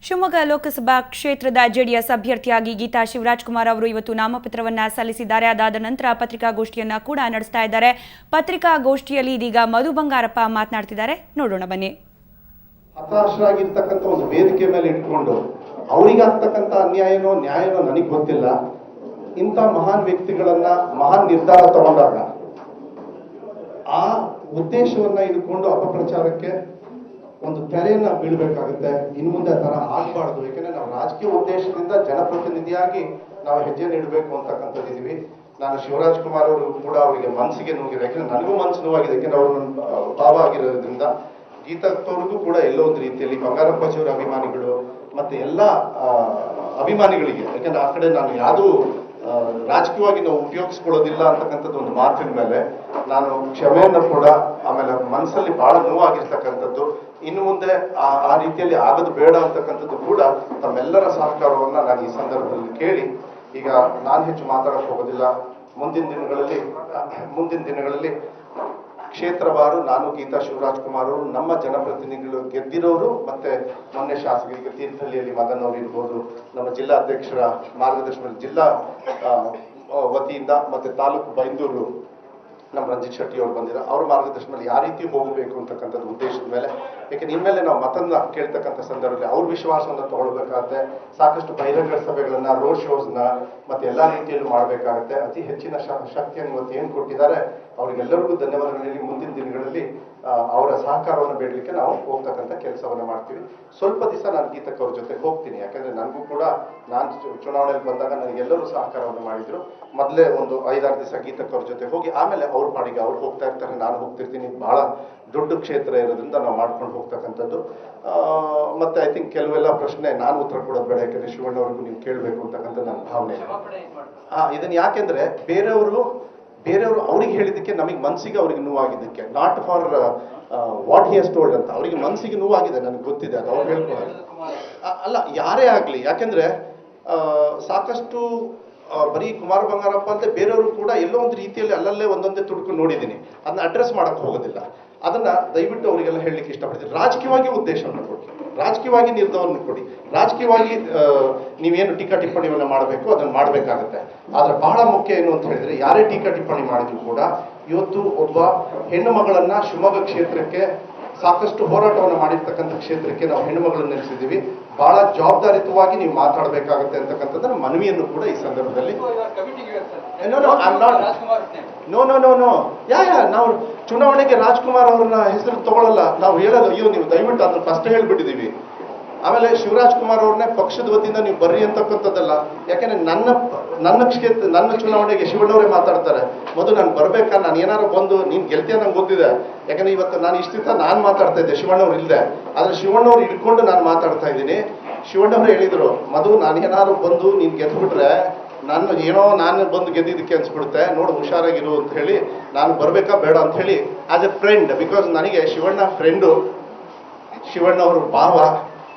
ಶಿವಮೊಗ್ಗ ಲೋಕಸಭಾ ಕ್ಷೇತ್ರದ ಜೆಡಿಎಸ್ ಅಭ್ಯರ್ಥಿಯಾಗಿ ಗೀತಾ ಶಿವರಾಜ್ಕುಮಾರ್ ಅವರು ಇವತ್ತು ನಾಮಪತ್ರವನ್ನ ಸಲ್ಲಿಸಿದ್ದಾರೆ. ಅದಾದ ನಂತರ ಪತ್ರಿಕಾಗೋಷ್ಠಿಯನ್ನ ಕೂಡ ನಡೆಸ್ತಾ ಇದ್ದಾರೆ. ಪತ್ರಿಕಾಗೋಷ್ಠಿಯಲ್ಲಿ ಇದೀಗ ಮಧು ಬಂಗಾರಪ್ಪ ಮಾತನಾಡ್ತಿದ್ದಾರೆ, ನೋಡೋಣ ಬನ್ನಿ. ಹತಾಶರಾಗಿರ್ತಕ್ಕಂಥ ಒಂದು ವೇದಿಕೆ ಮೇಲೆ ಇಟ್ಕೊಂಡು ಅವರಿಗಾಗ್ತಕ್ಕಂಥ ಅನ್ಯಾಯನೋ ನ್ಯಾಯನೋ ನನಗೆ ಗೊತ್ತಿಲ್ಲ. ಇಂಥ ಮಹಾನ್ ವ್ಯಕ್ತಿಗಳನ್ನ ಮಹಾನ್ ನಿರ್ಧಾರ ತಗೊಂಡಾಗ ಆ ಉದ್ದೇಶವನ್ನ ಇಟ್ಕೊಂಡು ಅಪಪ್ರಚಾರಕ್ಕೆ ಒಂದು ತೆರೆಯನ್ನ ಬೀಳ್ಬೇಕಾಗುತ್ತೆ. ಇನ್ನು ಮುಂದೆ ಆ ತರ ಆಗ್ಬಾರ್ದು. ಯಾಕಂದ್ರೆ ನಾವು ರಾಜಕೀಯ ಉದ್ದೇಶದಿಂದ ಜನಪ್ರತಿನಿಧಿಯಾಗಿ ನಾವು ಹೆಜ್ಜೆ ನೀಡಬೇಕು ಅಂತಕ್ಕಂಥದ್ದಿದ್ದೀವಿ. ನಾನು ಶಿವರಾಜ್ಕುಮಾರ್ ಅವರು ಕೂಡ ಅವರಿಗೆ ಮನಸ್ಸಿಗೆ ನೋವಿದೆ, ಯಾಕಂದ್ರೆ ನನಗೂ ಮನಸ್ಸು ನೋವಾಗಿದೆ. ಯಾಕಂದ್ರೆ ಅವರು ನನ್ನ ಭಾವ ಆಗಿರೋದ್ರಿಂದ ಗೀತಕ್ಕವ್ರಿಗೂ ಕೂಡ ಎಲ್ಲೋ ಒಂದು ರೀತಿಯಲ್ಲಿ ಬಂಗಾರಪ್ಪಾಜಿಯವರ ಅಭಿಮಾನಿಗಳು ಮತ್ತೆ ಎಲ್ಲ ಅಭಿಮಾನಿಗಳಿಗೆ, ಯಾಕಂದ್ರೆ ಆ ಕಡೆ ನಾನು ಯಾವುದೂ ರಾಜಕೀಯವಾಗಿ ನಾವು ಉಪಯೋಗಿಸ್ಕೊಳ್ಳೋದಿಲ್ಲ ಅಂತಕ್ಕಂಥದ್ದು ಒಂದು ಮಾತಿನ ಮೇಲೆ ನಾನು ಕ್ಷಮೆಯನ್ನು ಕೂಡ, ಆಮೇಲೆ ಮನಸ್ಸಲ್ಲಿ ಬಹಳ ನೋವಾಗಿರ್ತಕ್ಕಂಥದ್ದು, ಇನ್ನು ಮುಂದೆ ಆ ರೀತಿಯಲ್ಲಿ ಆಗೋದು ಬೇಡ ಅಂತಕ್ಕಂಥದ್ದು ಕೂಡ ತಮ್ಮೆಲ್ಲರ ಸಹಕಾರವನ್ನ ನಾನು ಈ ಸಂದರ್ಭದಲ್ಲಿ ಕೇಳಿ, ಈಗ ನಾನು ಹೆಚ್ಚು ಮಾತಾಡಕ್ಕೆ ಹೋಗೋದಿಲ್ಲ. ಮುಂದಿನ ದಿನಗಳಲ್ಲಿ ಕ್ಷೇತ್ರವಾರು ನಾನು ಗೀತಾ ಶಿವರಾಜ್ಕುಮಾರ್ ಅವರು, ನಮ್ಮ ಜನಪ್ರತಿನಿಧಿಗಳು ಗೆದ್ದಿರೋರು, ಮತ್ತೆ ಮೊನ್ನೆ ಶಾಸಕರಿಗೆ ತೀರ್ಥಹಳ್ಳಿಯಲ್ಲಿ ಮದನ್ ಅವರು ಇರ್ಬೋದು, ನಮ್ಮ ಜಿಲ್ಲಾಧ್ಯಕ್ಷರ ಮಾರ್ಗದರ್ಶನದಲ್ಲಿ ಜಿಲ್ಲಾ ವತಿಯಿಂದ ಮತ್ತೆ ತಾಲೂಕು ಬೈಂದೂರು ನಮ್ಮ ರಂಜಿತ್ ಶೆಟ್ಟಿ ಅವರು ಬಂದಿದ್ದಾರೆ, ಅವ್ರ ಮಾರ್ಗದರ್ಶನದಲ್ಲಿ ಯಾವ ರೀತಿ ಹೋಗಬೇಕು ಅಂತಕ್ಕಂಥದ್ದು ಉದ್ದೇಶದ ಮೇಲೆ. ಯಾಕೆಂದ್ರೆ ಇನ್ಮೇಲೆ ನಾವು ಮತನ್ನ ಕೇಳ್ತಕ್ಕಂಥ ಸಂದರ್ಭದಲ್ಲಿ ಅವ್ರ ವಿಶ್ವಾಸವನ್ನ ತಗೊಳ್ಬೇಕಾಗತ್ತೆ. ಸಾಕಷ್ಟು ಬಹಿರಂಗ ಸಭೆಗಳನ್ನ, ರೋಡ್ ಶೋಸ್ನ ಮತ್ತೆ ಎಲ್ಲಾ ರೀತಿಯಲ್ಲೂ ಮಾಡಬೇಕಾಗತ್ತೆ. ಅತಿ ಹೆಚ್ಚಿನ ಶಕ್ತಿಯನ್ನು ಇವತ್ತು ಏನು ಕೊಟ್ಟಿದ್ದಾರೆ ಅವರಿಗೆಲ್ಲರಿಗೂ ಧನ್ಯವಾದಗಳಲ್ಲಿ. ಮುಂದಿನ ದಿನಗಳಲ್ಲಿ ಅವರ ಸಹಕಾರವನ್ನು ಬೇಡಲಿಕ್ಕೆ ನಾವು ಹೋಗ್ತಕ್ಕಂಥ ಕೆಲಸವನ್ನ ಮಾಡ್ತೀವಿ. ಸ್ವಲ್ಪ ದಿವಸ ನಾನು ಗೀತಕ್ಕ ಅವ್ರ ಜೊತೆ ಹೋಗ್ತೀನಿ, ಯಾಕಂದ್ರೆ ನನಗೂ ಕೂಡ ನಾನು ಚುನಾವಣೆಯಲ್ಲಿ ಬಂದಾಗ ನನಗೆಲ್ಲರೂ ಸಹಕಾರವನ್ನು ಮಾಡಿದ್ರು. ಮೊದಲೇ ಒಂದು 5-6 ದಿವಸ ಗೀತಕ್ಕ ಅವ್ರ ಜೊತೆ ಹೋಗಿ ಆಮೇಲೆ ಅವ್ರ ಪಾಡಿಗೆ ಅವ್ರು ಹೋಗ್ತಾ ಇರ್ತಾರೆ, ನಾನು ಹೋಗ್ತಿರ್ತೀನಿ. ಬಹಳ ದೊಡ್ಡ ಕ್ಷೇತ್ರ ಇರೋದ್ರಿಂದ ನಾವು ಮಾಡ್ಕೊಂಡು ಹೋಗ್ತಕ್ಕಂಥದ್ದು. ಮತ್ತೆ ಐ ಥಿಂಕ್ ಕೆಲವೆಲ್ಲ ಪ್ರಶ್ನೆ ನಾನು ಉತ್ತರ ಕೊಡೋದು ಬೇಡ, ಯಾಕಂದ್ರೆ ಶಿವಣ್ಣವ್ರಿಗೂ ನೀವು ಕೇಳಬೇಕು ಅಂತಕ್ಕಂಥ ನನ್ನ ಭಾವನೆ. ಇದನ್ನ ಯಾಕೆಂದ್ರೆ ಬೇರೆಯವರು ಅವ್ರಿಗೆ ಹೇಳಿದ್ದಕ್ಕೆ ನಮಗೆ ಮನಸ್ಸಿಗೆ ಅವ್ರಿಗೆ ನೋವಾಗಿದ್ದಕ್ಕೆ, not for what he has told ಅಂತ, ಅವರಿಗೆ ಮನಸ್ಸಿಗೆ ನೋವಾಗಿದೆ, ನನಗೆ ಗೊತ್ತಿದೆ. ಅದು ಅವ್ರು ಹೇಳ್ಕೊಳ್ಳೋದು ಅಲ್ಲ, ಯಾರೇ ಆಗ್ಲಿ. ಯಾಕೆಂದ್ರೆ ಸಾಕಷ್ಟು ಬರೀ ಕುಮಾರ ಬಂಗಾರಪ್ಪ ಅಂತ ಬೇರೆಯವರು ಕೂಡ ಎಲ್ಲೋ ಒಂದು ರೀತಿಯಲ್ಲಿ ಅಲ್ಲಲ್ಲೇ ಒಂದೊಂದೇ ತುಡುಕು ನೋಡಿದ್ದೀನಿ. ಅದನ್ನ ಅಡ್ರೆಸ್ ಮಾಡಕ್ ಹೋಗೋದಿಲ್ಲ. ಅದನ್ನ ದಯವಿಟ್ಟು ಅವರಿಗೆಲ್ಲ ಹೇಳಲಿಕ್ಕೆ ಇಷ್ಟಪಡ್ತೀನಿ. ರಾಜಕೀಯವಾಗಿ ಉದ್ದೇಶವನ್ನು ಕೊಡಿ, ರಾಜಕೀಯವಾಗಿ ನಿರ್ಧಾರವನ್ನು ಕೊಡಿ, ರಾಜಕೀಯವಾಗಿ ನೀವೇನು ಟೀಕಾ ಟಿಪ್ಪಣಿಯನ್ನ ಮಾಡಬೇಕು ಅದನ್ನು ಮಾಡಬೇಕಾಗತ್ತೆ. ಆದ್ರೆ ಬಹಳ ಮುಖ್ಯ ಏನು ಅಂತ ಹೇಳಿದ್ರೆ, ಯಾರೇ ಟೀಕಾ ಟಿಪ್ಪಣಿ ಮಾಡಿದ್ರು ಕೂಡ ಇವತ್ತು ಒಬ್ಬ ಹೆಣ್ಣು ಮಗಳನ್ನ ಶಿವಮೊಗ್ಗ ಕ್ಷೇತ್ರಕ್ಕೆ, ಸಾಕಷ್ಟು ಹೋರಾಟವನ್ನು ಮಾಡಿರ್ತಕ್ಕಂಥ ಕ್ಷೇತ್ರಕ್ಕೆ ನಾವು ಹೆಣ್ಣು ಮಗಳನ್ನು ನೆಲೆಸಿದ್ದೀವಿ. ಬಹಳ ಜವಾಬ್ದಾರಿತವಾಗಿ ನೀವು ಮಾತಾಡಬೇಕಾಗುತ್ತೆ ಅಂತಕ್ಕಂಥದ್ದನ್ನ ಮನವಿಯನ್ನು ಕೂಡ ಈ ಸಂದರ್ಭದಲ್ಲಿ ನಾವು ಚುನಾವಣೆಗೆ ರಾಜ್ಕುಮಾರ್ ಅವ್ರನ್ನ ಹೆಸರು ತಗೊಳ್ಳಲ್ಲ. ನಾವು ಹೇಳೋದು, ಅಯ್ಯೋ ನೀವು ದಯವಿಟ್ಟು ಅದನ್ನ ಫಸ್ಟ್ ಹೇಳ್ಬಿಟ್ಟಿದೀವಿ. ಆಮೇಲೆ ಶಿವರಾಜ್ಕುಮಾರ್ ಅವ್ರನ್ನೇ ಪಕ್ಷದ ವತಿಯಿಂದ ನೀವು ಬರ್ರಿ ಅಂತಕ್ಕಂಥದ್ದಲ್ಲ. ಯಾಕಂದ್ರೆ ನನ್ನ ಕ್ಷೇತ್ರ, ನನ್ನ ಚುನಾವಣೆಗೆ ಶಿವಣ್ಣವರೇ ಮಾತಾಡ್ತಾರೆ. ಮೊದಲು ನಾನು ಬರ್ಬೇಕಾ, ನಾನು ಏನಾರು ಬಂದು ನೀನ್ ಗೆಲ್ತೀಯ ನಂಗೆ ಗೊತ್ತಿದೆ. ಯಾಕಂದ್ರೆ ಇವತ್ತು ನಾನು ಇಷ್ಟಿತ್ತ ನಾನು ಮಾತಾಡ್ತಾ ಇದ್ದೆ, ಶಿವಣ್ಣವ್ರು ಇಲ್ಲದೆ. ಆದ್ರೆ ಶಿವಣ್ಣವ್ರು ಇಟ್ಕೊಂಡು ನಾನು ಮಾತಾಡ್ತಾ ಇದ್ದೀನಿ. ಶಿವಣ್ಣವ್ರು ಹೇಳಿದ್ರು, ಮಧು ನಾನೇನಾದ್ರು ಬಂದು ನೀನ್ ಗೆದ್ಬಿಟ್ರೆ ನಾನು ಬಂದು ಗೆದ್ದಿದ್ದಕ್ಕೆ ಅನ್ಸ್ಬಿಡುತ್ತೆ, ನೋಡು ಹುಷಾರಾಗಿರು ಅಂತ ಹೇಳಿ ನಾನು ಬರ್ಬೇಕಾ ಬೇಡ ಅಂತ ಹೇಳಿ ಆಸ್ ಎ ಫ್ರೆಂಡ್, ಬಿಕಾಸ್ ನನಗೆ ಶಿವಣ್ಣ ಫ್ರೆಂಡು, ಶಿವಣ್ಣ ಅವರು ಭಾವ,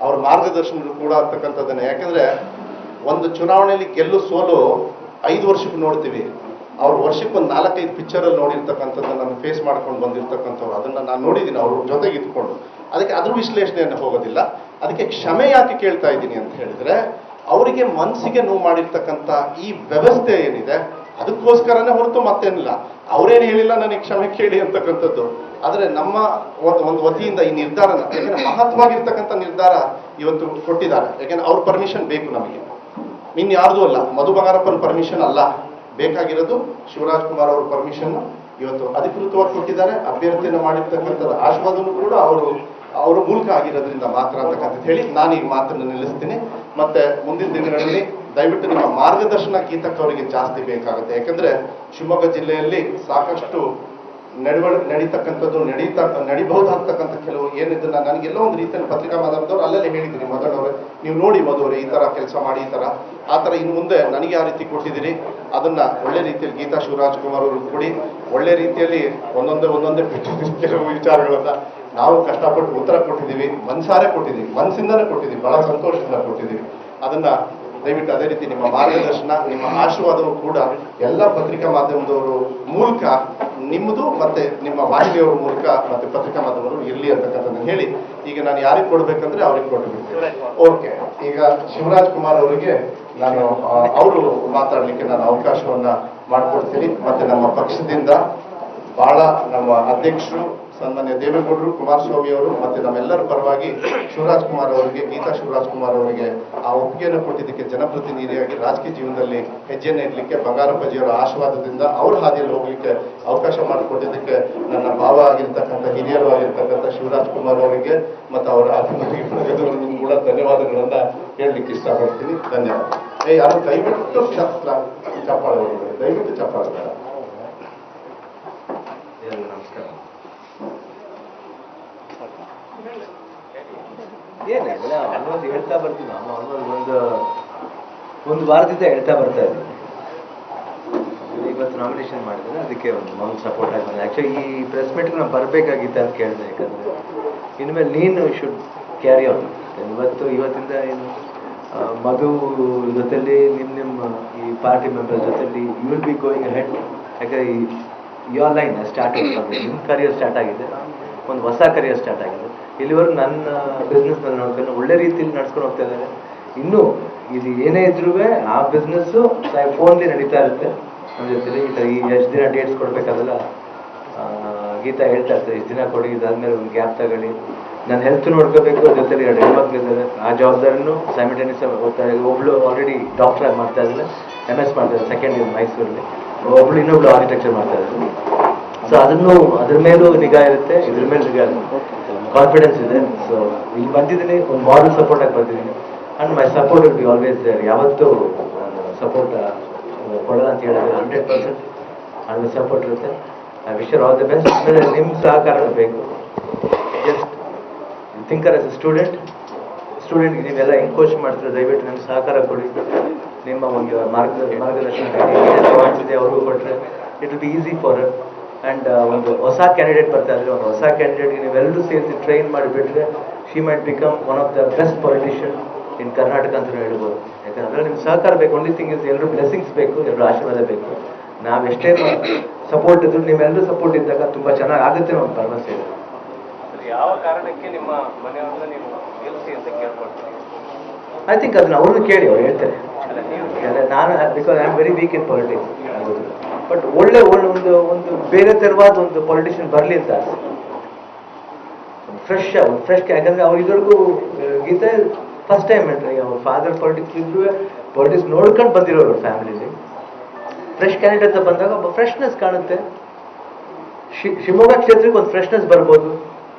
ಅವ್ರ ಮಾರ್ಗದರ್ಶನಗಳು ಕೂಡ ಅಂತಕ್ಕಂಥದ್ದನ್ನ. ಯಾಕಂದ್ರೆ ಒಂದು ಚುನಾವಣೆಯಲ್ಲಿ ಗೆಲ್ಲು ಸೋಲು 5 ವರ್ಷಕ್ಕೆ ನೋಡ್ತೀವಿ, ಅವ್ರು ವರ್ಷಕ್ಕೆ ಒಂದು 4-5 ಪಿಕ್ಚರಲ್ಲಿ ನೋಡಿರ್ತಕ್ಕಂಥದ್ದನ್ನ ನಾನು ಫೇಸ್ ಮಾಡ್ಕೊಂಡು ಬಂದಿರ್ತಕ್ಕಂಥವ್ರು. ಅದನ್ನ ನಾನು ನೋಡಿದ್ದೀನಿ ಅವ್ರ ಜೊತೆಗೆ ಇದ್ಕೊಂಡು. ಅದಕ್ಕೆ ಅದ್ರ ವಿಶ್ಲೇಷಣೆಯನ್ನು ಹೋಗೋದಿಲ್ಲ. ಅದಕ್ಕೆ ಕ್ಷಮೆ ಯಾಕೆ ಕೇಳ್ತಾ ಇದ್ದೀನಿ ಅಂತ ಹೇಳಿದ್ರೆ, ಅವರಿಗೆ ಮನಸ್ಸಿಗೆ ನೋವು ಮಾಡಿರ್ತಕ್ಕಂಥ ಈ ವ್ಯವಸ್ಥೆ ಏನಿದೆ ಅದಕ್ಕೋಸ್ಕರನೇ ಹೊರತು ಮತ್ತೇನಿಲ್ಲ. ಅವ್ರೇನು ಹೇಳಿಲ್ಲ ನನಗೆ ಕ್ಷಮೆ ಕೇಳಿ ಅಂತಕ್ಕಂಥದ್ದು. ಆದ್ರೆ ನಮ್ಮ ಒಂದು ವತಿಯಿಂದ ಈ ನಿರ್ಧಾರನ, ಯಾಕಂದ್ರೆ ಮಹತ್ವವಾಗಿರ್ತಕ್ಕಂಥ ನಿರ್ಧಾರ ಇವತ್ತು ಕೊಟ್ಟಿದ್ದಾರೆ. ಯಾಕಂದ್ರೆ ಅವ್ರ ಪರ್ಮಿಷನ್ ಬೇಕು ನಮಗೆ, ಇನ್ಯಾರ್ದು ಅಲ್ಲ. ಮಧು ಬಂಗಾರಪ್ಪನ ಪರ್ಮಿಷನ್ ಅಲ್ಲ ಬೇಕಾಗಿರೋದು, ಶಿವರಾಜ್ಕುಮಾರ್ ಅವ್ರ ಪರ್ಮಿಷನ್ ಇವತ್ತು ಅಧಿಕೃತವಾಗಿ ಕೊಟ್ಟಿದ್ದಾರೆ. ಅಭ್ಯರ್ಥಿಯನ್ನು ಮಾಡಿರ್ತಕ್ಕಂಥದ್ದು ಆಶೀರ್ವಾದನೂ ಕೂಡ ಅವ್ರ ಮೂಲಕ ಆಗಿರೋದ್ರಿಂದ ಮಾತ್ರ ಅಂತಕ್ಕಂಥ ಹೇಳಿ ನಾನು ಈ ಮಾತನ್ನು ನಿಲ್ಲಿಸ್ತೀನಿ. ಮತ್ತೆ ಮುಂದಿನ ದಿನಗಳಲ್ಲಿ ದಯವಿಟ್ಟು ನಿಮ್ಮ ಮಾರ್ಗದರ್ಶನ ಗೀತಕ್ಕ ಅವರಿಗೆ ಜಾಸ್ತಿ ಬೇಕಾಗುತ್ತೆ. ಯಾಕಂದ್ರೆ ಶಿವಮೊಗ್ಗ ಜಿಲ್ಲೆಯಲ್ಲಿ ಸಾಕಷ್ಟು ನಡಿಬಹುದಾಗ್ತಕ್ಕಂಥ ಕೆಲವು ಏನಿದ್ದನ್ನ ನನಗೆಲ್ಲೋ ಒಂದು ರೀತಿಯಲ್ಲಿ ಪತ್ರಿಕಾ ಮಾಧ್ಯಮದವ್ರು ಅಲ್ಲಲ್ಲಿ ಹೇಳಿದ್ದೀನಿ, ಮದನವ್ರೆ ನೀವು ನೋಡಿ ಮಧುವ್ರೆ ಈ ತರ ಕೆಲಸ ಮಾಡಿ, ಈ ತರ ಆ ತರ ಇನ್ನು ಮುಂದೆ ನನಗೆ ಯಾವ ರೀತಿ ಕೊಟ್ಟಿದ್ದೀರಿ ಅದನ್ನ ಒಳ್ಳೆ ರೀತಿಯಲ್ಲಿ ಗೀತಾ ಶಿವರಾಜ್ಕುಮಾರ್ ಅವರು ಕೊಡಿ. ಒಳ್ಳೆ ರೀತಿಯಲ್ಲಿ ಒಂದೊಂದೇ ಕೆಲವು ವಿಚಾರಗಳನ್ನ ನಾವು ಕಷ್ಟಪಟ್ಟು ಉತ್ತರ ಕೊಟ್ಟಿದ್ದೀವಿ, ಮನಸಾರೆ ಕೊಟ್ಟಿದ್ದೀವಿ, ಮನಸ್ಸಿಂದನೇ ಕೊಟ್ಟಿದ್ದೀವಿ, ಬಹಳ ಸಂತೋಷದಿಂದ ಕೊಟ್ಟಿದ್ದೀವಿ. ಅದನ್ನ ದಯವಿಟ್ಟು ಅದೇ ರೀತಿ ನಿಮ್ಮ ಮಾರ್ಗದರ್ಶನ, ನಿಮ್ಮ ಆಶೀರ್ವಾದವು ಕೂಡ ಎಲ್ಲ ಪತ್ರಿಕಾ ಮಾಧ್ಯಮದವರು ಮೂಲಕ ನಿಮ್ಮದು ಮತ್ತೆ ನಿಮ್ಮ ವಾಹಿನಿಯವರ ಮೂಲಕ ಮತ್ತೆ ಪತ್ರಿಕಾ ಮಾಧ್ಯಮದವರು ಇರಲಿ ಅಂತಕ್ಕಂಥದ್ದನ್ನು ಹೇಳಿ ಈಗ ನಾನು ಯಾರಿಗೆ ಕೊಡ್ಬೇಕಂದ್ರೆ ಅವ್ರಿಗೆ ಕೊಡ್ಬೇಕು. ಓಕೆ, ಈಗ ಶಿವರಾಜ್ ಕುಮಾರ್ ಅವರಿಗೆ ನಾನು ಅವರು ಮಾತಾಡ್ಲಿಕ್ಕೆ ನಾನು ಅವಕಾಶವನ್ನ ಮಾಡಿಕೊಡ್ತೀನಿ. ಮತ್ತೆ ನಮ್ಮ ಪಕ್ಷದಿಂದ ಬಹಳ ನಮ್ಮ ಅಧ್ಯಕ್ಷರು ಸನ್ಮಾನ್ಯ ದೇವೇಗೌಡರು, ಕುಮಾರಸ್ವಾಮಿ ಅವರು ಮತ್ತೆ ನಮ್ಮೆಲ್ಲರ ಪರವಾಗಿ ಶಿವರಾಜ್ ಕುಮಾರ್ ಅವರಿಗೆ, ಗೀತಾ ಶಿವರಾಜ್ ಕುಮಾರ್ ಅವರಿಗೆ ಆ ಒಪ್ಪಿಗೆಯನ್ನು ಕೊಟ್ಟಿದ್ದಕ್ಕೆ, ಜನಪ್ರತಿನಿಧಿಯಾಗಿ ರಾಜಕೀಯ ಜೀವನದಲ್ಲಿ ಹೆಜ್ಜೆಯನ್ನು ಇಡಲಿಕ್ಕೆ, ಬಂಗಾರಪ್ಪಾಜಿಯವರ ಆಶೀರ್ವಾದದಿಂದ ಅವ್ರ ಹಾದಿಯಲ್ಲಿ ಹೋಗ್ಲಿಕ್ಕೆ ಅವಕಾಶ ಮಾಡಿಕೊಟ್ಟಿದ್ದಕ್ಕೆ ನನ್ನ ಭಾವ ಆಗಿರ್ತಕ್ಕಂಥ ಹಿರಿಯರು ಆಗಿರ್ತಕ್ಕಂಥ ಶಿವರಾಜ್ ಕುಮಾರ್ ಅವರಿಗೆ ಮತ್ತು ಅವರ ಅಭಿಮಾನಿಗಳಿಗೂ ಕೂಡ ಧನ್ಯವಾದಗಳನ್ನ ಹೇಳಲಿಕ್ಕೆ ಇಷ್ಟಪಡ್ತೀನಿ. ಧನ್ಯವಾದ. ಯಾರು ದಯವಿಟ್ಟು ಚಪ್ಪಾಳೆ ಹೊಡಿಬೇಡಿ, ದಯವಿಟ್ಟು ಚಪ್ಪಾಳೆ ಬೇಡ. ನಮಸ್ಕಾರ. ಏನಿಲ್ಲ, ಆಲ್ಮೋಸ್ಟ್ ಹೇಳ್ತಾ ಬರ್ತೀವಿ ನಾವು. ಆಲ್ಮೋಸ್ಟ್ ಒಂದು ವಾರದಿಂದ ಹೇಳ್ತಾ ಬರ್ತಾ ಇದ್ದೀವಿ. ಇವತ್ತು ನಾಮಿನೇಷನ್ ಮಾಡಿದ್ರೆ ಅದಕ್ಕೆ ಒಂದು ನಮ್ಗೆ ಸಪೋರ್ಟ್ ಆಗ್ತದೆ. ಆ್ಯಕ್ಚುಲಿ ಈ ಪ್ರೆಸ್ ಮೀಟ್ಗೆ ನಾನು ಬರಬೇಕಾಗಿತ್ತು ಅಂತ ಕೇಳಿದೆ. ಯಾಕಂದರೆ ಇನ್ಮೇಲೆ ನೀನು ಶುಡ್ ಕ್ಯಾರಿ ಆನ್. ಇವತ್ತಿಂದ ಏನು ಮಧು ಜೊತೆಲಿ ನಿಮ್ಮ ಈ ಪಾರ್ಟಿ ಮೆಂಬರ್ ಜೊತೆಲಿ you will be going head. ಯಾಕಂದರೆ ಯೋರ್ ಲೈನ್ ಸ್ಟಾರ್ಟ್ ಆಗಿದೆ, ನಿಮ್ಮ ಕರಿಯರ್ ಸ್ಟಾರ್ಟ್ ಆಗಿದೆ, ಒಂದು ಹೊಸ ಕರಿಯರ್ ಸ್ಟಾರ್ಟ್ ಆಗಿದೆ. ಇಲ್ಲಿವರೆಗೂ ನನ್ನ ಬಿಸ್ನೆಸ್ನಲ್ಲಿ ನೋಡ್ಕೊಂಡು ಒಳ್ಳೆ ರೀತಿಯಲ್ಲಿ ನಡ್ಸ್ಕೊಂಡು ಹೋಗ್ತಾ ಇದ್ದಾರೆ. ಇನ್ನೂ ಇದು ಏನೇ ಇದ್ರೂ ಆ ಬಿಸ್ನೆಸ್ಸು ಫೋನ್ಲಿ ನಡೀತಾ ಇರುತ್ತೆ ನಮ್ಮ ಜೊತೆಲಿ. ಈ ಎಷ್ಟು ದಿನ ಡೇಟ್ಸ್ ಕೊಡಬೇಕಾದಲ್ಲ ಗೀತಾ ಹೇಳ್ತಾ ಇರ್ತಾರೆ, ಇಷ್ಟು ದಿನ ಕೊಡಿ, ಇದಾದ್ಮೇಲೆ ಒಂದು ಗ್ಯಾಪ್ ತಗೊಳ್ಳಿ, ನನ್ನ ಹೆಲ್ತ್ ನೋಡ್ಕೋಬೇಕು, ಜೊತೆಲಿ 2 ಹೆಣ್ಮಕ್ಳಿದ್ದಾರೆ, ಆ ಜವಾಬ್ದಾರಿನೂ ಸೈಮಿಲ್ಟೇನಿಯಸ್ ಹೋಗ್ತಾ ಇದೆ. ಒಬ್ಳು ಆಲ್ರೆಡಿ ಡಾಕ್ಟರ್ ಆಗಿ ಮಾಡ್ತಾ ಇದ್ದಾರೆ, MS ಮಾಡ್ತಾ ಇದ್ದಾರೆ, ಸೆಕೆಂಡ್ ಇಯರ್ ಮೈಸೂರಲ್ಲಿ. ಒಬ್ಳು ಇನ್ನೊಬ್ಳು ಆರ್ಕಿಟೆಕ್ಚರ್ ಮಾಡ್ತಾ ಇದ್ದಾರೆ. ಸೊ ಅದ್ರ ಮೇಲೂ ನಿಗಾ ಇರುತ್ತೆ, ಇದ್ರ ಮೇಲೆ ನಿಗಾ ಇರುತ್ತೆ, ಕಾನ್ಫಿಡೆನ್ಸ್ ಇದೆ. ಸೊ ಇಲ್ಲಿ ಬಂದಿದ್ದೀನಿ, ಒಂದು ಮಾರಲ್ ಸಪೋರ್ಟ್ ಆಗಿ ಬಂದಿದ್ದೀನಿ. And my support will be always there. ಯಾವತ್ತೂ ಸಪೋರ್ಟ್ ಕೊಡೋಣ ಅಂತ ಹೇಳಿದ್ರೆ 100% ನನ್ನ ಸಪೋರ್ಟ್ ಇರುತ್ತೆ. I wish you all the best. ಆಮೇಲೆ ನಿಮ್ಮ ಸಹಕಾರ ಬೇಕು. ಜಸ್ಟ್ ಥಿಂಕರ್ ಆಸ್ ಎ ಸ್ಟೂಡೆಂಟ್ಗೆ ನೀವೆಲ್ಲ ಎಂಕೋಚ್ ಮಾಡ್ತೀರ, ದಯವಿಟ್ಟು ನಿಮ್ಮ ಸಹಕಾರ ಕೊಡಿ. ನಿಮ್ಮ ಒಂದು ಮಾರ್ಗದರ್ಶನ ಇದೆ ಅವ್ರಿಗೂ ಕೊಟ್ಟರೆ it will be easy for her. And ಒಂದು ಹೊಸ ಕ್ಯಾಂಡಿಡೇಟ್ ಬರ್ತಾ ಇದ್ರೆ, ಒಂದು ಹೊಸ ಕ್ಯಾಂಡಿಡೇಟ್ಗೆ ನೀವೆಲ್ಲರೂ ಸೇರಿಸಿ ಟ್ರೈನ್ ಮಾಡಿಬಿಟ್ರೆ she might become one of the best politician in Karnataka ಅಂತಲೂ ಹೇಳ್ಬೋದು. ಯಾಕಂದರೆ ನಿಮ್ಮ ಸಹಕಾರ ಬೇಕು. ಓನ್ಲಿ ಥಿಂಗ್ ಇಸ್ ಎಲ್ಲರೂ ಬ್ಲೆಸ್ಸಿಂಗ್ಸ್ ಬೇಕು, ಎಲ್ಲರೂ ಆಶೀರ್ವಾದ ಬೇಕು. ನಾವು ಎಷ್ಟೇ ಸಪೋರ್ಟ್ ಇದ್ರು ನಿಮ್ಮೆಲ್ಲರೂ ಸಪೋರ್ಟ್ ಇದ್ದಾಗ ತುಂಬ ಚೆನ್ನಾಗಿ ಆಗುತ್ತೆ ನಮ್ಮ ಭರವಸೆ ಇದೆ. ಯಾವ ಕಾರಣಕ್ಕೆ ನಿಮ್ಮ ಮನೆಯವ್ರನ್ನ ನೀವು ಗೆಲ್ಲಿಸಿ ಅಂತ ಕೇಳ್ಕೊಳ್ತೀವಿ? ಐ ಥಿಂಕ್ ಅದನ್ನ ಅವ್ರನ್ನ ಕೇಳಿ, ಅವ್ರು ಹೇಳ್ತಾರೆ. ನಾನು because I am very weak in politics. But ಒಳ್ಳೆ ಒಂದು ಬೇರೆ ಥರವಾದ ಒಂದು ಪೊಲಿಟಿಷಿಯನ್ ಬರಲಿ ಅಂತ ಆಸೆ. ಫ್ರೆಶ್ ಯಾಕಂದರೆ ಅವ್ರು ಇದ್ರಿಗೂ ಗೀತೆ ಫಸ್ಟ್ ಟೈಮ್ ಎಂಟ್ರಿ. ಅವ್ರ ಫಾದರ್ ಪಾಲಿಟಿಕ್ಸ್ ಇದ್ರು, ಪಾಲಿಟಿಕ್ಸ್ ನೋಡ್ಕೊಂಡು ಬಂದಿರೋರು ಫ್ಯಾಮಿಲಿಲಿ. ಫ್ರೆಶ್ ಕ್ಯಾಂಡಿಡೇಟ್ ಬಂದಾಗ ಒಬ್ಬ ಫ್ರೆಶ್ನೆಸ್ ಕಾಣುತ್ತೆ. ಶಿವಮೊಗ್ಗ ಕ್ಷೇತ್ರಕ್ಕೆ ಒಂದು ಫ್ರೆಶ್ನೆಸ್ ಬರ್ಬೋದು,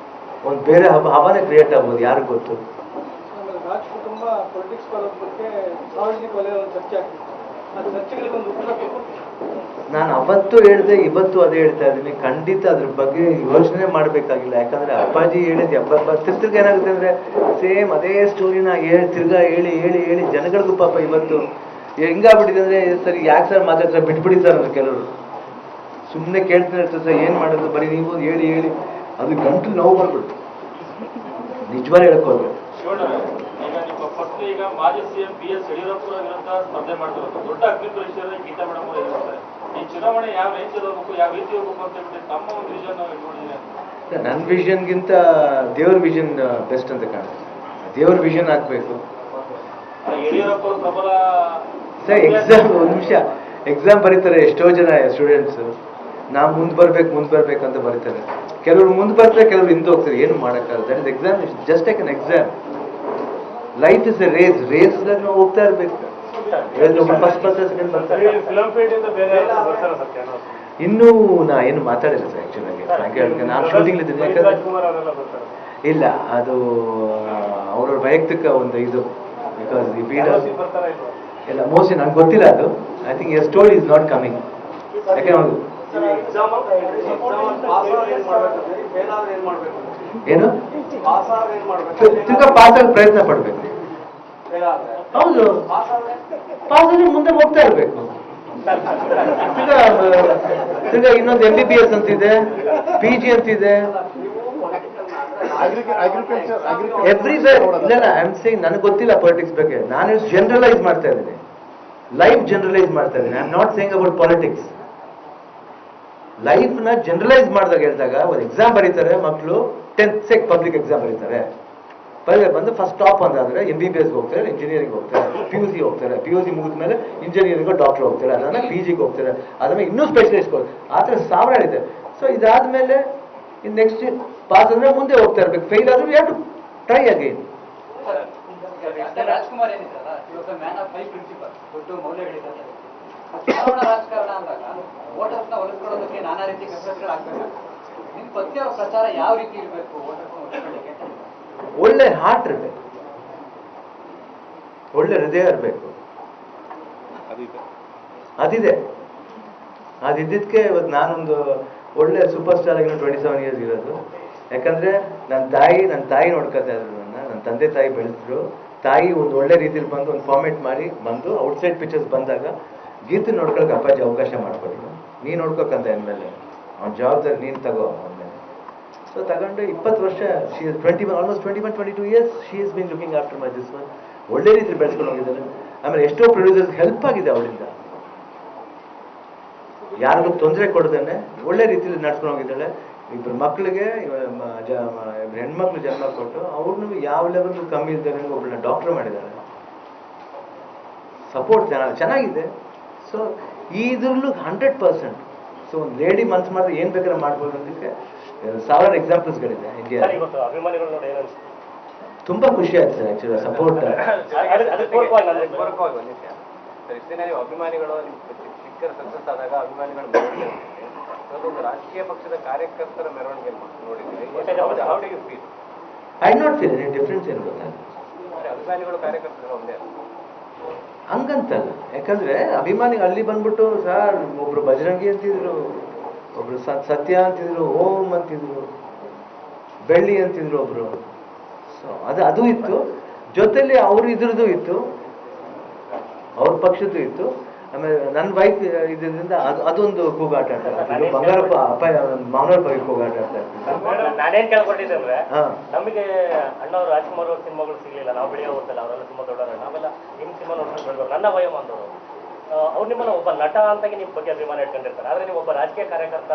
ಒಂದು ಬೇರೆ ಹವಾನೇ ಕ್ರಿಯೇಟ್ ಆಗ್ಬೋದು, ಯಾರಿಗೂ ಗೊತ್ತು. ರಾಜ್ ಕುಟುಂಬ ಪೊಲಿಟಿಕ್ಸ್ ಬರೋದ್ರ ಬಗ್ಗೆ ಸಾರ್ವಜನಿಕ ವಲಯದಲ್ಲಿ ಚರ್ಚೆ ಆಗ್ತಿತ್ತು. ಆ ಚರ್ಚೆಗಳಿಗೆ ಒಂದು ಉತ್ತರ ಬೇಕು. ನಾನು ಅವತ್ತು ಹೇಳಿದೆ, ಇವತ್ತು ಅದೇ ಹೇಳ್ತಾ ಇದ್ದೀನಿ. ಖಂಡಿತ ಅದ್ರ ಬಗ್ಗೆ ಯೋಚನೆ ಮಾಡಬೇಕಾಗಿಲ್ಲ. ಯಾಕಂದ್ರೆ ಅಪ್ಪಾಜಿ ಹೇಳಿದ್ದೆ ತಿರ್ಗ ಏನಾಗುತ್ತೆ ಅಂದ್ರೆ ಸೇಮ್ ಅದೇ ಸ್ಟೋರಿನ ತಿರ್ಗಾ ಹೇಳಿ ಜನಗಳಿಗೂ ಪಾಪ ಇವತ್ತು ಹೆಂಗಾಗ್ಬಿಟ್ಟಿದೆ ಅಂದ್ರೆ, ಸರಿ ಯಾಕೆ ಸರ್ ಮಾತಾಡ್ತಾರೆ, ಬಿಟ್ಬಿಡಿ ಸರ್ ಅಂದ್ರೆ ಕೆಲವರು ಸುಮ್ಮನೆ ಕೇಳ್ತಾರೆ ಸರ್, ಏನು ಮಾಡೋದು, ಬರೀ ನೀವು ಹೇಳಿ ಅದು ಗಂಟಲು ನೋವು ಬಂದ್ಬಿಟ್ಟು ನಿಜವಾಗ್ಲೂ ಹೇಳ್ಕೊಳ್ಬೇಕು. ಈಗ ನಿಮ್ಮ ಪತ್ನಿ ಈಗ ಮಾಜಿ CM BS ಯಡಿಯೂರಪ್ಪ ವಿರುದ್ಧ ಸ್ಪರ್ಧೆ ಮಾಡ್ತಿರೋದು ದೊಡ್ಡ ಅಗ್ನಿ ಪರೀಕ್ಷೆಯಲ್ಲಿ ಗೀತಾ ಮೇಡಮ್ ಅವರು ಎದುರಿಸ್ತಾರೆ. ಈ ಚುನಾವಣೆ ಯಾವ ರೇಂಜ್ ಹೋಗ್ಬೇಕು, ಯಾವ ರೀತಿ ಹೋಗ್ಬೇಕು ಅಂತ ಹೇಳ್ಬಿಟ್ಟು ತಮ್ಮ ಒಂದು ವಿಷನ್ ಇಟ್ಕೊಂಡಿದ್ದೀನಿ. ನನ್ನ ವಿಷನ್ಗಿಂತ ದೇವ್ರ ವಿಷನ್ ಬೆಸ್ಟ್ ಅಂತ ಕಾಣುತ್ತೆ. ದೇವ್ರ ವಿಷನ್ ಹಾಕ್ಬೇಕು. ಯಡಿಯೂರಪ್ಪ ಅವರು ಪ್ರಬಲ ಸರ್ ಒಂದು ನಿಮಿಷ ಎಕ್ಸಾಮ್ ಬರೀತಾರೆ ಎಷ್ಟೋ ಜನ ಸ್ಟೂಡೆಂಟ್ಸ್. ನಾವು ಮುಂದೆ ಬರ್ಬೇಕು ಅಂತ ಬರೀತಾರೆ. ಕೆಲವರು ಮುಂದೆ ಬರ್ತಾರೆ, ಕೆಲವರು ಹಿಂದೆ ಹೋಗ್ತಾರೆ. ಏನು ಮಾಡೋಕ್ಕಾಗಲ್ಲ. That is exam, just like an exam. Life is a race ನಾವು ಹೋಗ್ತಾ ಇರಬೇಕು. ಫಸ್ಟ್ ಸೆಕೆಂಡ್ ಬರ್ತಾರೆ. ಇನ್ನೂ ನಾ ಏನು ಮಾತಾಡಿಲ್ಲ ಸರ್ ಆ್ಯಕ್ಚುಲಾಗಿ. ನಾನು ಶೂಟಿಂಗ್ ಇದ್ದೀನಿ. ಇಲ್ಲ, ಅದು ಅವ್ರವ್ರ ವೈಯಕ್ತಿಕ ಒಂದು ಇದು. ಬಿಕಾಸ್ ಈ ಬೀಡ ಇಲ್ಲ ಮೋಸ್ಟ್ಲಿ ನಂಗೆ ಗೊತ್ತಿಲ್ಲ ಅದು. I think A story is not coming. ಯಾಕೆ ಅವ್ರು ಏನು ತಿರ್ಗಾ ಪಾಸ್ ಆಗಿ ಪ್ರಯತ್ನ ಪಡ್ಬೇಕು. ಹೌದು, ಪಾಸ್ ಆಗಿ ಮುಂದೆ ಹೋಗ್ತಾ ಇರ್ಬೇಕು. ತಿರ್ಗಾ ಇನ್ನೊಂದು MBBS ಅಂತಿದೆ, PG ಅಂತಿದೆ. ಎವ್ರಿವೇರ್ ಇಲ್ಲ. ಐ ಆಮ್ ಸೇಯಿಂಗ್ ನನಗೆ ಗೊತ್ತಿಲ್ಲ ಪೊಲಿಟಿಕ್ಸ್ ಬಗ್ಗೆ. ನಾನು ಜನರಲೈಸ್ ಮಾಡ್ತಾ ಇದ್ದೀನಿ, ಲೈಫ್ ಜನರಲೈಸ್ ಮಾಡ್ತಾ ಇದ್ದೀನಿ. I am not saying about politics. ಲೈಫ್ನ ಜನರಲೈಸ್ ಮಾಡಿದಾಗ ಹೇಳಿದಾಗ ಒಂದು ಎಕ್ಸಾಮ್ ಬರೀತಾರೆ ಮಕ್ಕಳು, 10th ಪಬ್ಲಿಕ್ ಎಕ್ಸಾಮ್ ಬರೀತಾರೆ. ಬಂದು ಫಸ್ಟ್ ಟಾಪ್ ಅಂತಾದರೆ MBBS ಹೋಗ್ತಾರೆ, ಇಂಜಿನಿಯರಿಂಗ್ ಹೋಗ್ತಾರೆ, PUC ಹೋಗ್ತಾರೆ, PUC ಮುಗಿದ್ಮೇಲೆ ಇಂಜಿನಿಯರಿಂಗ್ ಡಾಕ್ಟರ್ ಹೋಗ್ತಾರೆ, ಅದನ್ನ PGಗೆ ಹೋಗ್ತಾರೆ, ಅದಾದ್ಮೇಲೆ ಇನ್ನೂ ಸ್ಪೆಷಲಿಸ್ಟ್ ಆ ಥರ ಸಾವಿರ ಇದೆ. ಸೊ ಇದಾದ್ಮೇಲೆ ಇನ್ನು ನೆಕ್ಸ್ಟ್ ಪಾಸ್ ಅಂದರೆ ಮುಂದೆ ಹೋಗ್ತಾ ಇರ್ಬೇಕು, ಫೇಲ್ ಆದರೂ you have to try again. Rajkumar ಏನಿದ್ದಾರಲ್ಲ, ಇವಾಗ ಮ್ಯಾನ್ ಆಫ್ 5 ಪ್ರಿನ್ಸಿಪಲ್ ದೊಡ್ಡ ಮೌಲ್ಯಗಳಿದ್ದಾರೆ. ಚುನಾವಣಾ ರಾಜಕಾರಣ ಅಂದಾಗ ವೋಟರ್ಸ್ನ ಒಲಿಸ್ಕೊಳ್ಳೋದಕ್ಕೆ ನಾನಾ ರೀತಿ ಕಸರತ್ತುಗಳಾಗಬೇಕಾಗ್ತದೆ. ನಿಮ್ಮ ಪತ್ನಿ ಅವರ ಪ್ರಚಾರ ಯಾವ ರೀತಿ ಇರಬೇಕು ವೋಟರ್ಸ್ನ ಒಲಿಸ್ಕೊಳ್ಳಿಕ್ಕೆ? ಒಳ್ಳೆ ಹಾರ್ಟ್ ಇರಬೇಕು, ಒಳ್ಳೆ ಹೃದಯ ಇರಬೇಕು, ಅದಿದೆ. ಅದಿದ್ದಕ್ಕೆ ಇವತ್ತು ನಾನೊಂದು ಒಳ್ಳೆ ಸೂಪರ್ ಸ್ಟಾರ್ ಆಗಿ 27 ಇಯರ್ಸ್ ಇರೋದು. ಯಾಕಂದ್ರೆ ನನ್ನ ತಾಯಿ ನೋಡ್ಕೊತಾ ಇದ್ರು ನನ್ನ ತಂದೆ ತಾಯಿ ಬೆಳೆಸಿದ್ರು. ತಾಯಿ ಒಂದು ಒಳ್ಳೆ ರೀತಿಯಲ್ಲಿ ಬಂದು ಒಂದು ಫಾರ್ಮೇಟ್ ಮಾಡಿ ಬಂದು ಔಟ್ಸೈಡ್ ಪಿಕ್ಚರ್ಸ್ ಬಂದಾಗ ಗೀತು ನೋಡ್ಕೊಳಕ್ಕೆ ಅಪ್ಪಾಜಿ ಅವಕಾಶ ಮಾಡ್ಕೊಟ್ಟಿದ್ರು. ನೀನು ನೋಡ್ಕೋಕಂತ ಅಂದಮೇಲೆ ಅವ್ನ ಜವಾಬ್ದಾರಿ ನೀನು ತಗೋ ಅಂದಮೇಲೆ ಸೊ ತಗೊಂಡು 20 ವರ್ಷ she is 21 almost 22 years she is been looking after my this one. ಒಳ್ಳೆ ರೀತಿಯಲ್ಲಿ ಬೆಳೆಸ್ಕೊಂಡು ಹೋಗಿದ್ದಾರೆ. ಆಮೇಲೆ ಎಷ್ಟೋ ಪ್ರೊಡ್ಯೂಸರ್ಸ್ ಹೆಲ್ಪ್ ಆಗಿದೆ ಅವಳಿಂದ, ಯಾರಿಗೂ ತೊಂದರೆ ಕೊಡದೇನೆ ಒಳ್ಳೆ ರೀತಿಯಲ್ಲಿ ನಡ್ಸ್ಕೊಂಡು ಹೋಗಿದ್ದಾಳೆ. ಇಬ್ಬರು ಮಕ್ಕಳಿಗೆ ಹೆಣ್ಮಕ್ಳು ಜನ್ಮ ಕೊಟ್ಟು ಅವ್ರನ್ನೂ ಯಾವ ಲೆವೆಲ್ ಕಮ್ಮಿ ಇದ್ದಾರೆ ಒಬ್ಬಳನ್ನ ಡಾಕ್ಟರ್ ಮಾಡಿದ್ದಾರೆ. ಸಪೋರ್ಟ್ ಚೆನ್ನಾಗಿದೆ. ಸೊ ಇದ್ರಲ್ಲೂ 100%. ಸೊ ಒಂದು ಲೇಡಿ ಮನ್ಸು ಮಾಡಿದ್ರೆ ಏನ್ ಬೇಕಾದ್ರೆ ಮಾಡ್ಬೋದು ಅನ್ನೋದಕ್ಕೆ 1000 ಎಕ್ಸಾಂಪಲ್ಸ್ಗಳಿದೆ ಇಂಡಿಯಾ. ತುಂಬಾ ಖುಷಿ ಆಯ್ತು ಸರ್ ಆಕ್ಚುಲಿ ಸಪೋರ್ಟ್. ಅಭಿಮಾನಿಗಳು ಸಿಕ್ಕರ್ ಸಕ್ಸಸ್ ಆದಾಗ ಅಭಿಮಾನಿಗಳು ಒಂದು ರಾಜಕೀಯ ಪಕ್ಷದ ಕಾರ್ಯಕರ್ತರ ಮೆರವಣಿಗೆ ನೋಡಿದ್ವಿ. How do you feel? I not feel any difference ಏನು ಗೊತ್ತಾಗ. ಅಭಿಮಾನಿಗಳು ಕಾರ್ಯಕರ್ತರು ಒಂದೇ ಹಂಗಂತಲ್ಲ, ಯಾಕಂದ್ರೆ ಅಭಿಮಾನಿ ಅಲ್ಲಿ ಬಂದ್ಬಿಟ್ಟು ಸರ್ ಒಬ್ರು ಬಜರಂಗಿ ಅಂತಿದ್ರು, ಒಬ್ರು ಸತ್ಯ ಅಂತಿದ್ರು, ಓಂ ಅಂತಿದ್ರು, ಬೆಳ್ಳಿ ಅಂತಿದ್ರು ಒಬ್ರು. ಸೊ ಅದು ಇತ್ತು, ಜೊತೆಲಿ ಅವ್ರು ಇದ್ರದ್ದು ಇತ್ತು, ಅವ್ರ ಪಕ್ಷದ್ದು ಇತ್ತು. ಆಮೇಲೆ ನನ್ನ ವೈಫ್ ಇದರಿಂದ ಅದೊಂದು ಕೂಗಾಟ ಆಡ್ತಾ ಇರ್ತೀನಿ. ಬಂಗಾರಪ್ಪ ಅಪ್ಪ ಮಾವನವ್ರ ಬಗ್ಗೆ ಕೂಗಾಟ ಆಡ್ತಾ ಇರ್ತೀನಿ. ನಾನೇನ್ ಕೇಳ್ಕೊಟ್ಟಿದ್ದೆ ಅಂದ್ರೆ, ನಮಗೆ ಅಣ್ಣವ್ರು ರಾಜ್ಕುಮಾರ್ ಅವ್ರ ಸಿನಿಮಾಗಳು ಸಿಗ್ಲಿಲ್ಲ, ನಾವು ಬೆಳೆಯೋ ಹೋಗ್ತಲ್ಲ, ಅವರೆಲ್ಲ ತುಂಬಾ ದೊಡ್ಡವರು, ನಾವೆಲ್ಲ ನಿಮ್ ಸಿನಿಮಾ ನೋಡ್ಕೊಂಡು ಬೆಳೆದವರು. ನನ್ನ ವಯ ಅಂದವರು ಅವ್ರು ನಿಮ್ಮನ್ನ ಒಬ್ಬ ನಟ ಅಂತಾಗಿ ನಿಮ್ ಬಗ್ಗೆ ಅಭಿಮಾನ ಇಟ್ಕೊಂಡಿರ್ತಾರೆ. ಆದ್ರೆ ನೀವು ಒಬ್ಬ ರಾಜಕೀಯ ಕಾರ್ಯಕರ್ತ.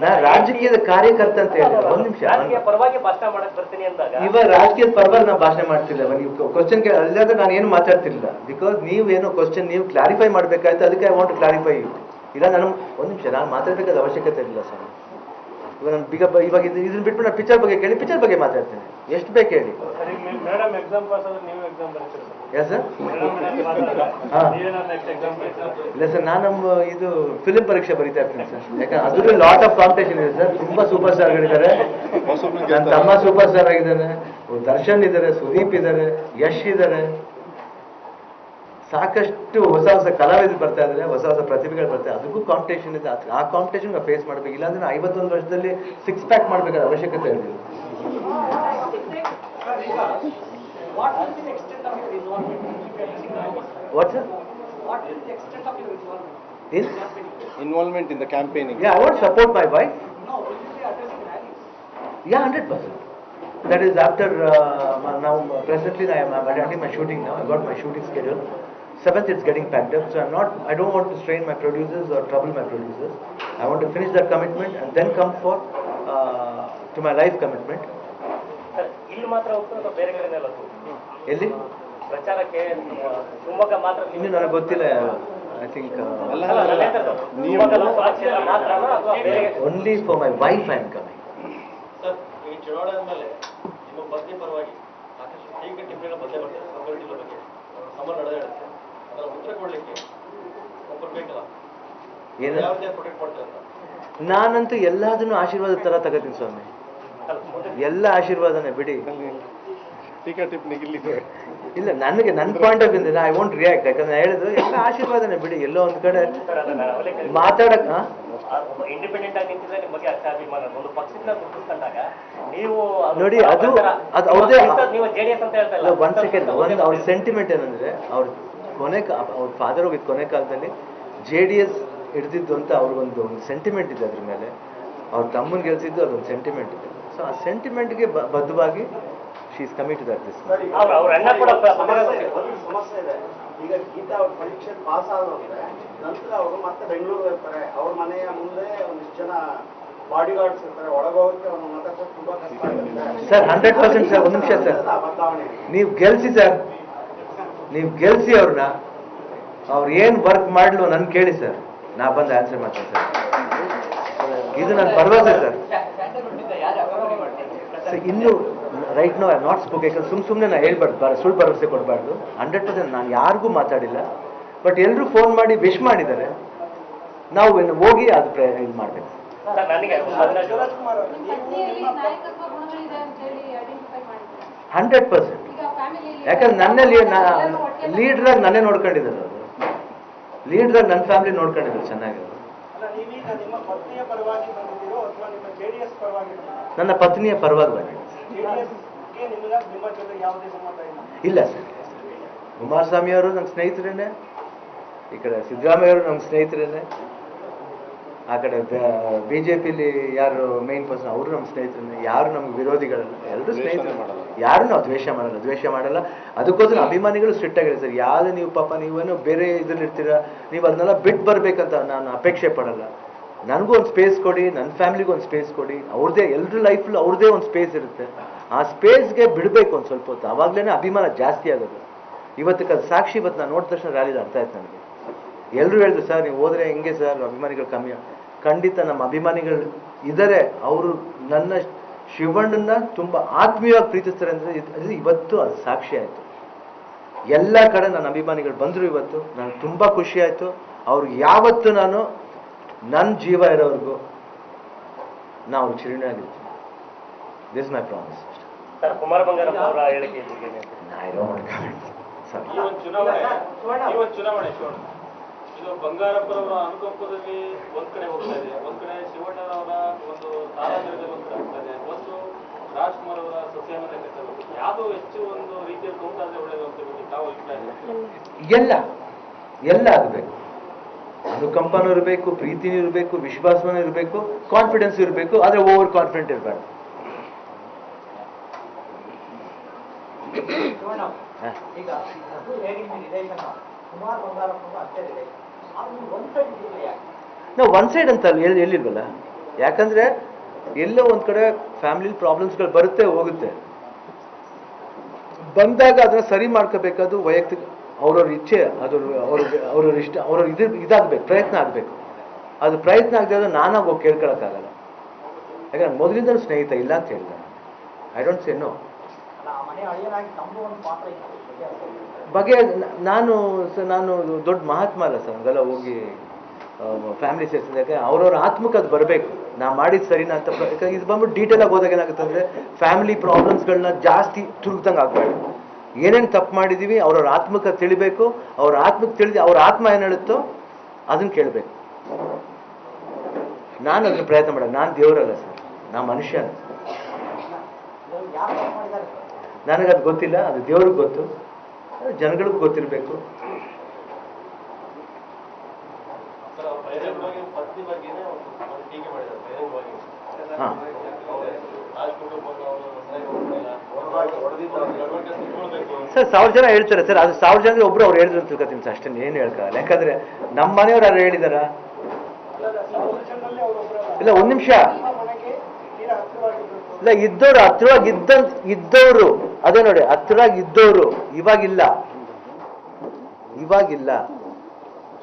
ನಾ ರಾಜಕೀಯದ ಕಾರ್ಯಕರ್ತ ಅಂತ ಹೇಳಿ ಒಂದ್ ನಿಮಿಷ, ರಾಜಕೀಯ ಪರವಾಗಿ ಭಾಷಣ ಮಾಡಕ್ ಬರ್ತೀನಿ ಅಂದಾಗ ಇವಾಗ ರಾಜಕೀಯದ ಪರವಾಗಿ ನಾನು ಭಾಷಣ ಮಾಡ್ತಿಲ್ಲ. ನೀವು ಕ್ವಶನ್ ಅಲ್ಲಾದ್ರೆ ನಾನು ಏನು ಮಾತಾಡ್ತಿರ್ಲಿಲ್ಲ. ಬಿಕಾಸ್ ನೀವೇನೋ ಕ್ವಶನ್ ನೀವು ಕ್ಲಾರಿಫೈ ಮಾಡ್ಬೇಕಾಯ್ತು, ಅದಕ್ಕೆ I want to clarify you. ಇಲ್ಲ ನಾನು ಒಂದ್ ನಿಮಿಷ ನಾನು ಮಾತಾಡ್ಬೇಕಾದ ಅವಶ್ಯಕತೆ ಇಲ್ಲ ಸರ್. ಇವಾಗ ನಾನು ಇವಾಗ ಇದನ್ನ ಬಿಟ್ಬಿಟ್ಟು ನಾನು ಪಿಕ್ಚರ್ ಬಗ್ಗೆ ಕೇಳಿ ಪಿಕ್ಚರ್ ಬಗ್ಗೆ ಮಾತಾಡ್ತೀನಿ, ಎಷ್ಟು ಬೇಕು ಹೇಳಿ. ಯಾ ಸರ್? ಇಲ್ಲ ಸರ್, ನಾನು ಇದು ಫಿಲಿಂ ಪರೀಕ್ಷೆ ಬರೀತಾ ಇರ್ತೀನಿ ಸರ್. ಯಾಕಂದ್ರೆ ಅದ್ರಲ್ಲಿ ಲಾಟ್ ಆಫ್ ಕಾಂಪಿಟೇಷನ್ ಇದೆ ಸರ್. ತುಂಬಾ ಸೂಪರ್ ಸ್ಟಾರ್ಗಳಿದ್ದಾರೆ. ನನ್ನ ತಮ್ಮ ಸೂಪರ್ ಸ್ಟಾರ್ ಆಗಿದ್ದಾನೆ, ದರ್ಶನ್ ಇದ್ದಾರೆ, ಸುದೀಪ್ ಇದ್ದಾರೆ, ಯಶ್ ಇದ್ದಾರೆ, ಸಾಕಷ್ಟು ಹೊಸ ಕಲಾವಿದರು ಬರ್ತಾ ಇದ್ದಾರೆ, ಹೊಸ ಪ್ರತಿಭೆಗಳು ಬರ್ತಾ ಇದ್ದಾರೆ. ಅದಕ್ಕೂ ಕಾಂಪಿಟೇಷನ್ ಇದೆ. ಆ ಕಾಂಪಿಟೇಷನ್ ಫೇಸ್ ಮಾಡ್ಬೇಕು. ಇಲ್ಲಾಂದ್ರೆ 51 ವರ್ಷದಲ್ಲಿ 6 ಪ್ಯಾಕ್ ಮಾಡ್ಬೇಕಾದ ಅವಶ್ಯಕತೆ ಇರಲಿಲ್ಲ. What sir? What is the extent of your involvement? Involvement in the campaigning. Yeah, I want to support my wife. No, will you be attending rallies? Yeah, 100%. That is after now. Presently, I am attending my shooting now. I got my shooting schedule. 7th, it's getting packed up. So I don't want to strain my producers or trouble my producers. I want to finish that commitment and then come for to my life commitment. ಇಲ್ಲಿ ಮಾತ್ರ ಹೋಗ್ತಾರೆ, ಬೇರೆ ಕಡೆನೆಲ್ಲ ಎಲ್ಲಿ ಪ್ರಚಾರಕ್ಕೆ ಶಿವಮೊಗ್ಗ ಮಾತ್ರ? ಇನ್ನು ನನಗೆ ಗೊತ್ತಿಲ್ಲ. I think only for my wife I am coming. Sir, ಈ ಚುನಾವಣೆ ಆದ್ಮೇಲೆ ನಿಮ್ಮ ಪತ್ನಿ ಪರವಾಗಿ ಸಾಕಷ್ಟು ಟೀಕೆ ಟಿಪ್ಪಣಿಗಳ ಬಗ್ಗೆ ಬರ್ತಾರೆ, ಕಮ್ಯುನಿಟಿಗಳ ಬಗ್ಗೆ ಸಮರ ನಡೆದಾಡುತ್ತೆ. ಅದರ ಉತ್ತರ ಕೊಡ್ಲಿಕ್ಕೆ ಒಬ್ಬರು ಬೇಕಲ್ಲ, ಏನು ಯಾವ ರೀತಿ ಪ್ರೊಟೆಕ್ಟ್ ಮಾಡ್ತಾರೆ ಅಂತ? ನಾನಂತೂ ಎಲ್ಲದನ್ನು ಆಶೀರ್ವಾದ ತರ ತಗೋತೀನಿ ಸ್ವಾಮಿ. ಎಲ್ಲ ಆಶೀರ್ವಾದನೇ ಬಿಡಿ. ಟೀಕಾ ಟಿಪ್ಪಣಿ ಇಲ್ಲ, ನನಗೆ ನನ್ನ point of view I want react. ಯಾಕಂದ್ರೆ ಹೇಳಿದ್ರು ಎಲ್ಲ ಆಶೀರ್ವಾದನೇ ಬಿಡಿ. ಎಲ್ಲೋ ಒಂದ್ ಕಡೆ ಮಾತಾಡಕ್ ಇಂಡಿಪೆಂಡೆಂಟ್ ಆಗಿ ನಿಂತಿದ್ರೆ ನಿಮ್ಮ ಬಗ್ಗೆ ಅಷ್ಟೇ ಅಭಿಮಾನ. ಒಂದು ಪಕ್ಷದಿಂದ ಗುರುತಿಸ್ಕೊಂಡಾಗ ನೀವು ನೋಡಿ, ಅದು ಅವ್ರದೇ. ನೀವು JDS ಅಂತ ಹೇಳ್ತಾ ಇಲ್ಲ. ಒಂದ್ ಸೆಕೆಂಡ್, ಒಂದು ಅವ್ರ ಸೆಂಟಿಮೆಂಟ್ ಏನಂದ್ರೆ ಅವ್ರ ಅವ್ರ ಫಾದರ್ ಹೋಗಿದ್ ಕೊನೆ ಕಾಲದಲ್ಲಿ JDS ಹಿಡ್ದಿದ್ದು ಅಂತ ಅವ್ರಿಗೊಂದು ಸೆಂಟಿಮೆಂಟ್ ಇದೆ. ಅದ್ರ ಮೇಲೆ ಅವ್ರ ತಮ್ಮನ್ ಗೆಲ್ಸಿದ್ದು ಅದೊಂದು ಸೆಂಟಿಮೆಂಟ್ ಇದೆ. ಸೊ ಆ ಸೆಂಟಿಮೆಂಟ್ಗೆ ಬದ್ಧವಾಗಿ she is coming to that this. ಅವ್ರ ಅಣ್ಣ ಕೂಡ ಸಮಸ್ಯೆ ಇದೆ. ಈಗ ಗೀತಾ ಅವ್ರ ಪರೀಕ್ಷೆ ಪಾಸ್ ಆದ್ರೆ ನಂತರ ಅವರು ಮತ್ತೆ ಬೆಂಗಳೂರು ಹೋಗ್ತಾರೆ. ಅವ್ರ ಮನೆಯ ಮುಂದೆ ಒಂದಿಷ್ಟು ಜನ ಬಾಡಿ ಗಾರ್ಡ್ಸ್ ಇರ್ತಾರೆ, ಒಳಗೋಗಕ್ಕೆ ಒಂದು ಮತ ಕೊಟ್ಟು ತುಂಬಾ ಕಷ್ಟ ಆಗುತ್ತೆ ಸರ್ 100% ಸರ್. ಒಂದು ನಿಮಿಷ ಸರ್, ನೀವು ಗೆಲ್ಸಿ ಸರ್, ನೀವು ಗೆಲ್ಸಿ ಅವ್ರನ್ನ. ಅವ್ರು ಏನು ವರ್ಕ್ ಮಾಡ್ಲು ನನ್ ಕೇಳಿ ಸರ್, ನಾ ಬಂದು ಆನ್ಸರ್ ಮಾಡ್ತೀನಿ ಸರ್. ಇದು ನನ್ನ ಭರವಸೆ ಸರ್. ಇನ್ನು right now I not spoke. ಯಾಕಂದ್ರೆ ಸುಮ್ಮನೆ ನಾ ಹೇಳ್ಬಾರ್ದು, ಸುಳ್ಳು ಭರವಸೆ ಕೊಡಬಾರ್ದು. 100% ನಾನು ಯಾರಿಗೂ ಮಾತಾಡಿಲ್ಲ. ಬಟ್ ಎಲ್ಲರೂ ಫೋನ್ ಮಾಡಿ ವಿಶ್ ಮಾಡಿದ್ದಾರೆ. ನಾವು ಹೋಗಿ ಅದು ಇದು ಮಾಡಬೇಕು. ಶಿವರಾಜ್ಕುಮಾರ್ 100%. ಯಾಕಂದ್ರೆ ನನ್ನಲ್ಲಿ ಲೀಡ್ರಾಗಿ ನನ್ನೇ ನೋಡ್ಕೊಂಡಿದ್ದಾರೆ ಅವರು. ಲೀಡ್ರಾಗಿ ನನ್ನ ಫ್ಯಾಮಿಲಿ ನೋಡ್ಕೊಂಡಿದ್ದಾರೆ ಚೆನ್ನಾಗಿ. ಅಲ್ಲ, ನೀವೀಗ ನಿಮ್ಮ ಪತ್ನಿಯ ಪರವಾಗಿ ಬಂದಿದ್ದೀರೋ ಅಥವಾ ನಿಮ್ಮ JDS ಪರವಾಗಿ ಬಂದಿದ್ದೀರೋ? ನನ್ನ ಪತ್ನಿಯ ಪರವಾಗಿ ಬಂದಿದೆ. JDSಗೆ ನಿಮ್ಮ ಜೊತೆ ಯಾವುದೇ ಸಂಬಂಧ ಇಲ್ಲ? ಇಲ್ಲ ಸರ್. ಕುಮಾರಸ್ವಾಮಿ ಅವರು ನಮ್ಮ ಸ್ನೇಹಿತರೇನೆ, ಈ ಕಡೆ ಸಿದ್ದರಾಮಯ್ಯ ಅವರು ನಮ್ಮ ಸ್ನೇಹಿತರೇನೆ, ಆ ಕಡೆ BJPಲಿ ಯಾರು ಮೇನ್ ಪರ್ಸನ್ ಅವರು ನಮ್ಮ ಸ್ನೇಹಿತರೇನೆ. ಯಾರು ನಮ್ಗೆ ವಿರೋಧಿಗಳಲ್ಲ, ಎಲ್ಲರೂ ಸ್ನೇಹಿತರು. ಯಾರು ನಾವು ದ್ವೇಷ ಮಾಡಲ್ಲ. ಅದಕ್ಕೋಸ್ಕರ ಅಭಿಮಾನಿಗಳು ಸ್ಟ್ರಿಕ್ಟ್ ಆಗಿಲ್ಲ ಸರ್. ಯಾವ್ದು ನೀವು ಪಾಪ ನೀವೇನೋ ಬೇರೆ ಇದ್ರಲ್ಲಿ ಇರ್ತೀರಾ, ನೀವು ಅದನ್ನೆಲ್ಲ ಬಿಟ್ಟು ಬರ್ಬೇಕಂತ ನಾನು ಅಪೇಕ್ಷೆ ಪಡಲ್ಲ. ನನಗೂ ಒಂದು ಸ್ಪೇಸ್ ಕೊಡಿ, ನನ್ನ ಫ್ಯಾಮಿಲಿಗೂ ಒಂದು ಸ್ಪೇಸ್ ಕೊಡಿ. ಅವ್ರದ್ದೇ ಎಲ್ಲರ ಲೈಫಲ್ಲಿ ಅವ್ರದ್ದೇ ಒಂದು ಸ್ಪೇಸ್ ಇರುತ್ತೆ. ಆ ಸ್ಪೇಸ್ಗೆ ಬಿಡಬೇಕು ಒಂದು ಸ್ವಲ್ಪ ಹೊತ್ತು. ಆವಾಗಲೇ ಅಭಿಮಾನ ಜಾಸ್ತಿ ಆಗೋದು. ಇವತ್ತಿಗೆ ಅದು ಸಾಕ್ಷಿ. ಇವತ್ತು ನಾನು ನೋಡಿದ ತಕ್ಷಣ ರ್ಯಾಲಿದು ಅರ್ಥ ಆಯ್ತು ನನಗೆ. ಎಲ್ಲರೂ ಹೇಳಿದ್ರು ಸರ್ ನೀವು ಹೋದ್ರೆ ಹೆಂಗೆ ಸರ್ ಅಭಿಮಾನಿಗಳು ಕಮ್ಮಿ. ಖಂಡಿತ ನಮ್ಮ ಅಭಿಮಾನಿಗಳು ಇದ್ದಾರೆ. ಅವರು ನನ್ನ ಶಿವಣ್ಣನ ತುಂಬ ಆತ್ಮೀಯವಾಗಿ ಪ್ರೀತಿಸ್ತಾರೆ ಅಂದರೆ ಅದು ಇವತ್ತು ಅದು ಸಾಕ್ಷಿ ಆಯಿತು. ಎಲ್ಲ ಕಡೆ ನನ್ನ ಅಭಿಮಾನಿಗಳು ಬಂದರು ಇವತ್ತು. ನನಗೆ ತುಂಬ ಖುಷಿ ಆಯಿತು. ಅವ್ರಿಗೆ ಯಾವತ್ತು ನಾನು ನನ್ನ ಜೀವ ಇರೋವರೆಗೂ ನಾವು ಚಿರಣಿಯಾಗಿರ್ತೀನಿ. This my promise. Sir, Kumara Bangarappa ಅವರ ಹೇಳಿಕೆ ಈ ಒಂದು ಚುನಾವಣೆ ಇದು ಬಂಗಾರಪ್ಪರವರ ಅನುಕಂಪದಲ್ಲಿ ಒಂದ್ ಕಡೆ ಹೋಗ್ತಾ ಇದೆ, ಒಂದ್ ಕಡೆ ಶಿವಣ್ಣರವರ ಒಂದು ತಾರಾಗಣದಲ್ಲಿ ಒಂದ್ ಕಡೆ ಹೋಗ್ತಾ ಇದೆ, ಒಂದು ರಾಜ್ಕುಮಾರ್ ಅವರ ಸಸ್ಯಮನೆ ಯಾವುದು ಹೆಚ್ಚು ಒಂದು ರೀತಿಯಲ್ಲಿ ಕೌಂಟ್ ಆದ್ರೆ ಒಳ್ಳೇದು ಅಂತ ಹೇಳಿ ತಾವು ಅಭಿಪ್ರಾಯ? ಎಲ್ಲ ಆಗಬೇಕು. ಅನುಕಂಪನೂ ಇರಬೇಕು, ಪ್ರೀತಿನೂ ಇರಬೇಕು, ವಿಶ್ವಾಸನೂ ಇರಬೇಕು, ಕಾನ್ಫಿಡೆನ್ಸ್ ಇರಬೇಕು. ಆದರೆ ಓವರ್ ಕಾನ್ಫಿಡೆಂಟ್ ಇರಬಾರ್ದು. ಈಗ ಕುಮಾರ್ ಬಂಗಾರಪ್ಪ ಅಷ್ಟೇ ಇದೆ, ಒಂದು ಸೈಡ್ ಇದೆಯಾ? ನಾವು ಒನ್ ಸೈಡ್ ಅಂತ ಎಲ್ಲಿಲ್ವಲ್ಲ. ಯಾಕಂದ್ರೆ ಎಲ್ಲೋ ಒಂದ್ ಕಡೆ ಫ್ಯಾಮಿಲಿ ಪ್ರಾಬ್ಲಮ್ಸ್ಗಳು ಬರುತ್ತೆ ಹೋಗುತ್ತೆ. ಬಂದಾಗ ಅದನ್ನ ಸರಿ ಮಾಡ್ಕೋಬೇಕಾದ್ರು ವೈಯಕ್ತಿಕ ಅವ್ರವ್ರ ಇಚ್ಛೆ, ಅದು ಅವ್ರವ್ರ ಇಷ್ಟ, ಅವ್ರವ್ರ ಇದಾಗಬೇಕು, ಪ್ರಯತ್ನ ಆಗಬೇಕು. ಅದು ಪ್ರಯತ್ನ ಆಗದೆ ನಾನಾಗಿ ಹೋಗಿ ಕೇಳ್ಕೊಳಕ್ಕಾಗಲ್ಲ. ಯಾಕಂದ್ರೆ ಮೊದಲಿಂದ ಸ್ನೇಹಿತ ಇಲ್ಲ ಅಂತ ಹೇಳ್ತಾರೆ. I don't say no. ಬಗ್ಗೆ ನಾನು ದೊಡ್ಡ ಮಹಾತ್ಮ ಅಲ್ಲ ಸರ್. ಹಂಗೆಲ್ಲ ಹೋಗಿ ಫ್ಯಾಮಿಲಿ ಸೇರಿಸಿದಾಗ ಅವ್ರವ್ರ ಆತ್ಮಕ್ಕೆ ಅದು ಬರಬೇಕು. ನಾ ಮಾಡಿದ್ದು ಸರಿನಾ ಅಂತ. ಇದು ಬಂದ್ಬಿಟ್ಟು ಡೀಟೇಲ್ ಆಗಿ ಹೋದಾಗ ಏನಾಗುತ್ತೆ ಅಂದರೆ ಫ್ಯಾಮಿಲಿ ಪ್ರಾಬ್ಲಮ್ಸ್ಗಳನ್ನ ಜಾಸ್ತಿ ತುರುಗ್ದಂಗೆ ಆಗಬಾರ್ದು. ಏನೇನು ತಪ್ಪು ಮಾಡಿದ್ದೀವಿ ಅವ್ರವ್ರ ಆತ್ಮಕ್ಕೆ ತಿಳಿಬೇಕು. ಅವ್ರ ಆತ್ಮಕ್ಕೆ ತಿಳಿದು ಅವ್ರ ಆತ್ಮ ಏನು ಹೇಳುತ್ತೋ ಅದನ್ನು ಕೇಳಬೇಕು. ನಾನು ಅದನ್ನ ಪ್ರಯತ್ನ ಮಾಡೋದು. ನಾನು ದೇವರಲ್ಲ ಸರ್, ನಾ ಮನುಷ್ಯ. ನನಗದು ಗೊತ್ತಿಲ್ಲ, ಅದು ದೇವ್ರಿಗೆ ಗೊತ್ತು, ಜನಗಳಿಗೂ ಗೊತ್ತಿರಬೇಕು. ಸರ್ 1000 ಜನ ಹೇಳ್ತಾರೆ ಸರ್. ಅದು 1000 ಜನ ಒಬ್ರು ಅವ್ರು ಹೇಳಿದ್ರು ಅಂತ ತಿಳ್ಕೊತೀನಿ ಸರ್. ಅಷ್ಟೇ, ಏನು ಹೇಳ್ಕಲ್ಲ. ಯಾಕಂದ್ರೆ ನಮ್ಮ ಮನೆಯವ್ರು ಯಾರು ಹೇಳಿದಾರ? ಇಲ್ಲ, ಒಂದ್ ನಿಮಿಷ. ಇಲ್ಲ, ಇದ್ದವ್ರು ಹತ್ರವಾಗಿ ಇದ್ದವರು ಅದೇ ನೋಡಿ, ಹತ್ರವಾಗಿ ಇದ್ದವರು ಇವಾಗಿಲ್ಲ.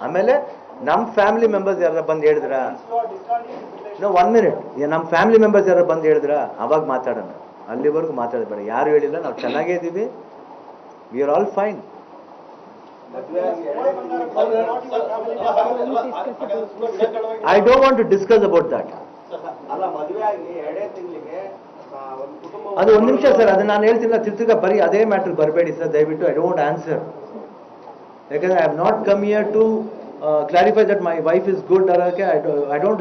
ಆಮೇಲೆ ನಮ್ಮ ಫ್ಯಾಮಿಲಿ ಮೆಂಬರ್ಸ್ ಯಾರು ಬಂದು ಹೇಳಿದ್ರ? ನಾವು 1 ಮಿನಿಟ್. ನಮ್ಮ ಫ್ಯಾಮಿಲಿ ಮೆಂಬರ್ಸ್ ಯಾರು ಬಂದು ಹೇಳಿದ್ರ ಅವಾಗ ಮಾತಾಡೋಣ. ಅಲ್ಲಿವರೆಗೂ ಮಾತಾಡಬೇಡ. ಯಾರು ಹೇಳಿಲ್ಲ, ನಾವು ಚೆನ್ನಾಗೇ ಇದ್ದೀವಿ. We are all fine. I don't want to discuss about that. ಅದು ಒಂದು ನಿಮಿಷ ಸರ್. ಅದು ನಾನು ಹೇಳ್ತಿಲ್ಲ. ತಿರ್ತಿಗ ಬರೀ ಅದೇ ಮ್ಯಾಟರ್ ಬರಬೇಡಿ ಸರ್, ದಯವಿಟ್ಟು. I don't answer. ಯಾಕಂದ್ರೆ I have not come here to clarify that my wife is good ಅನ್ನೋಕ್ಕೆ. I don't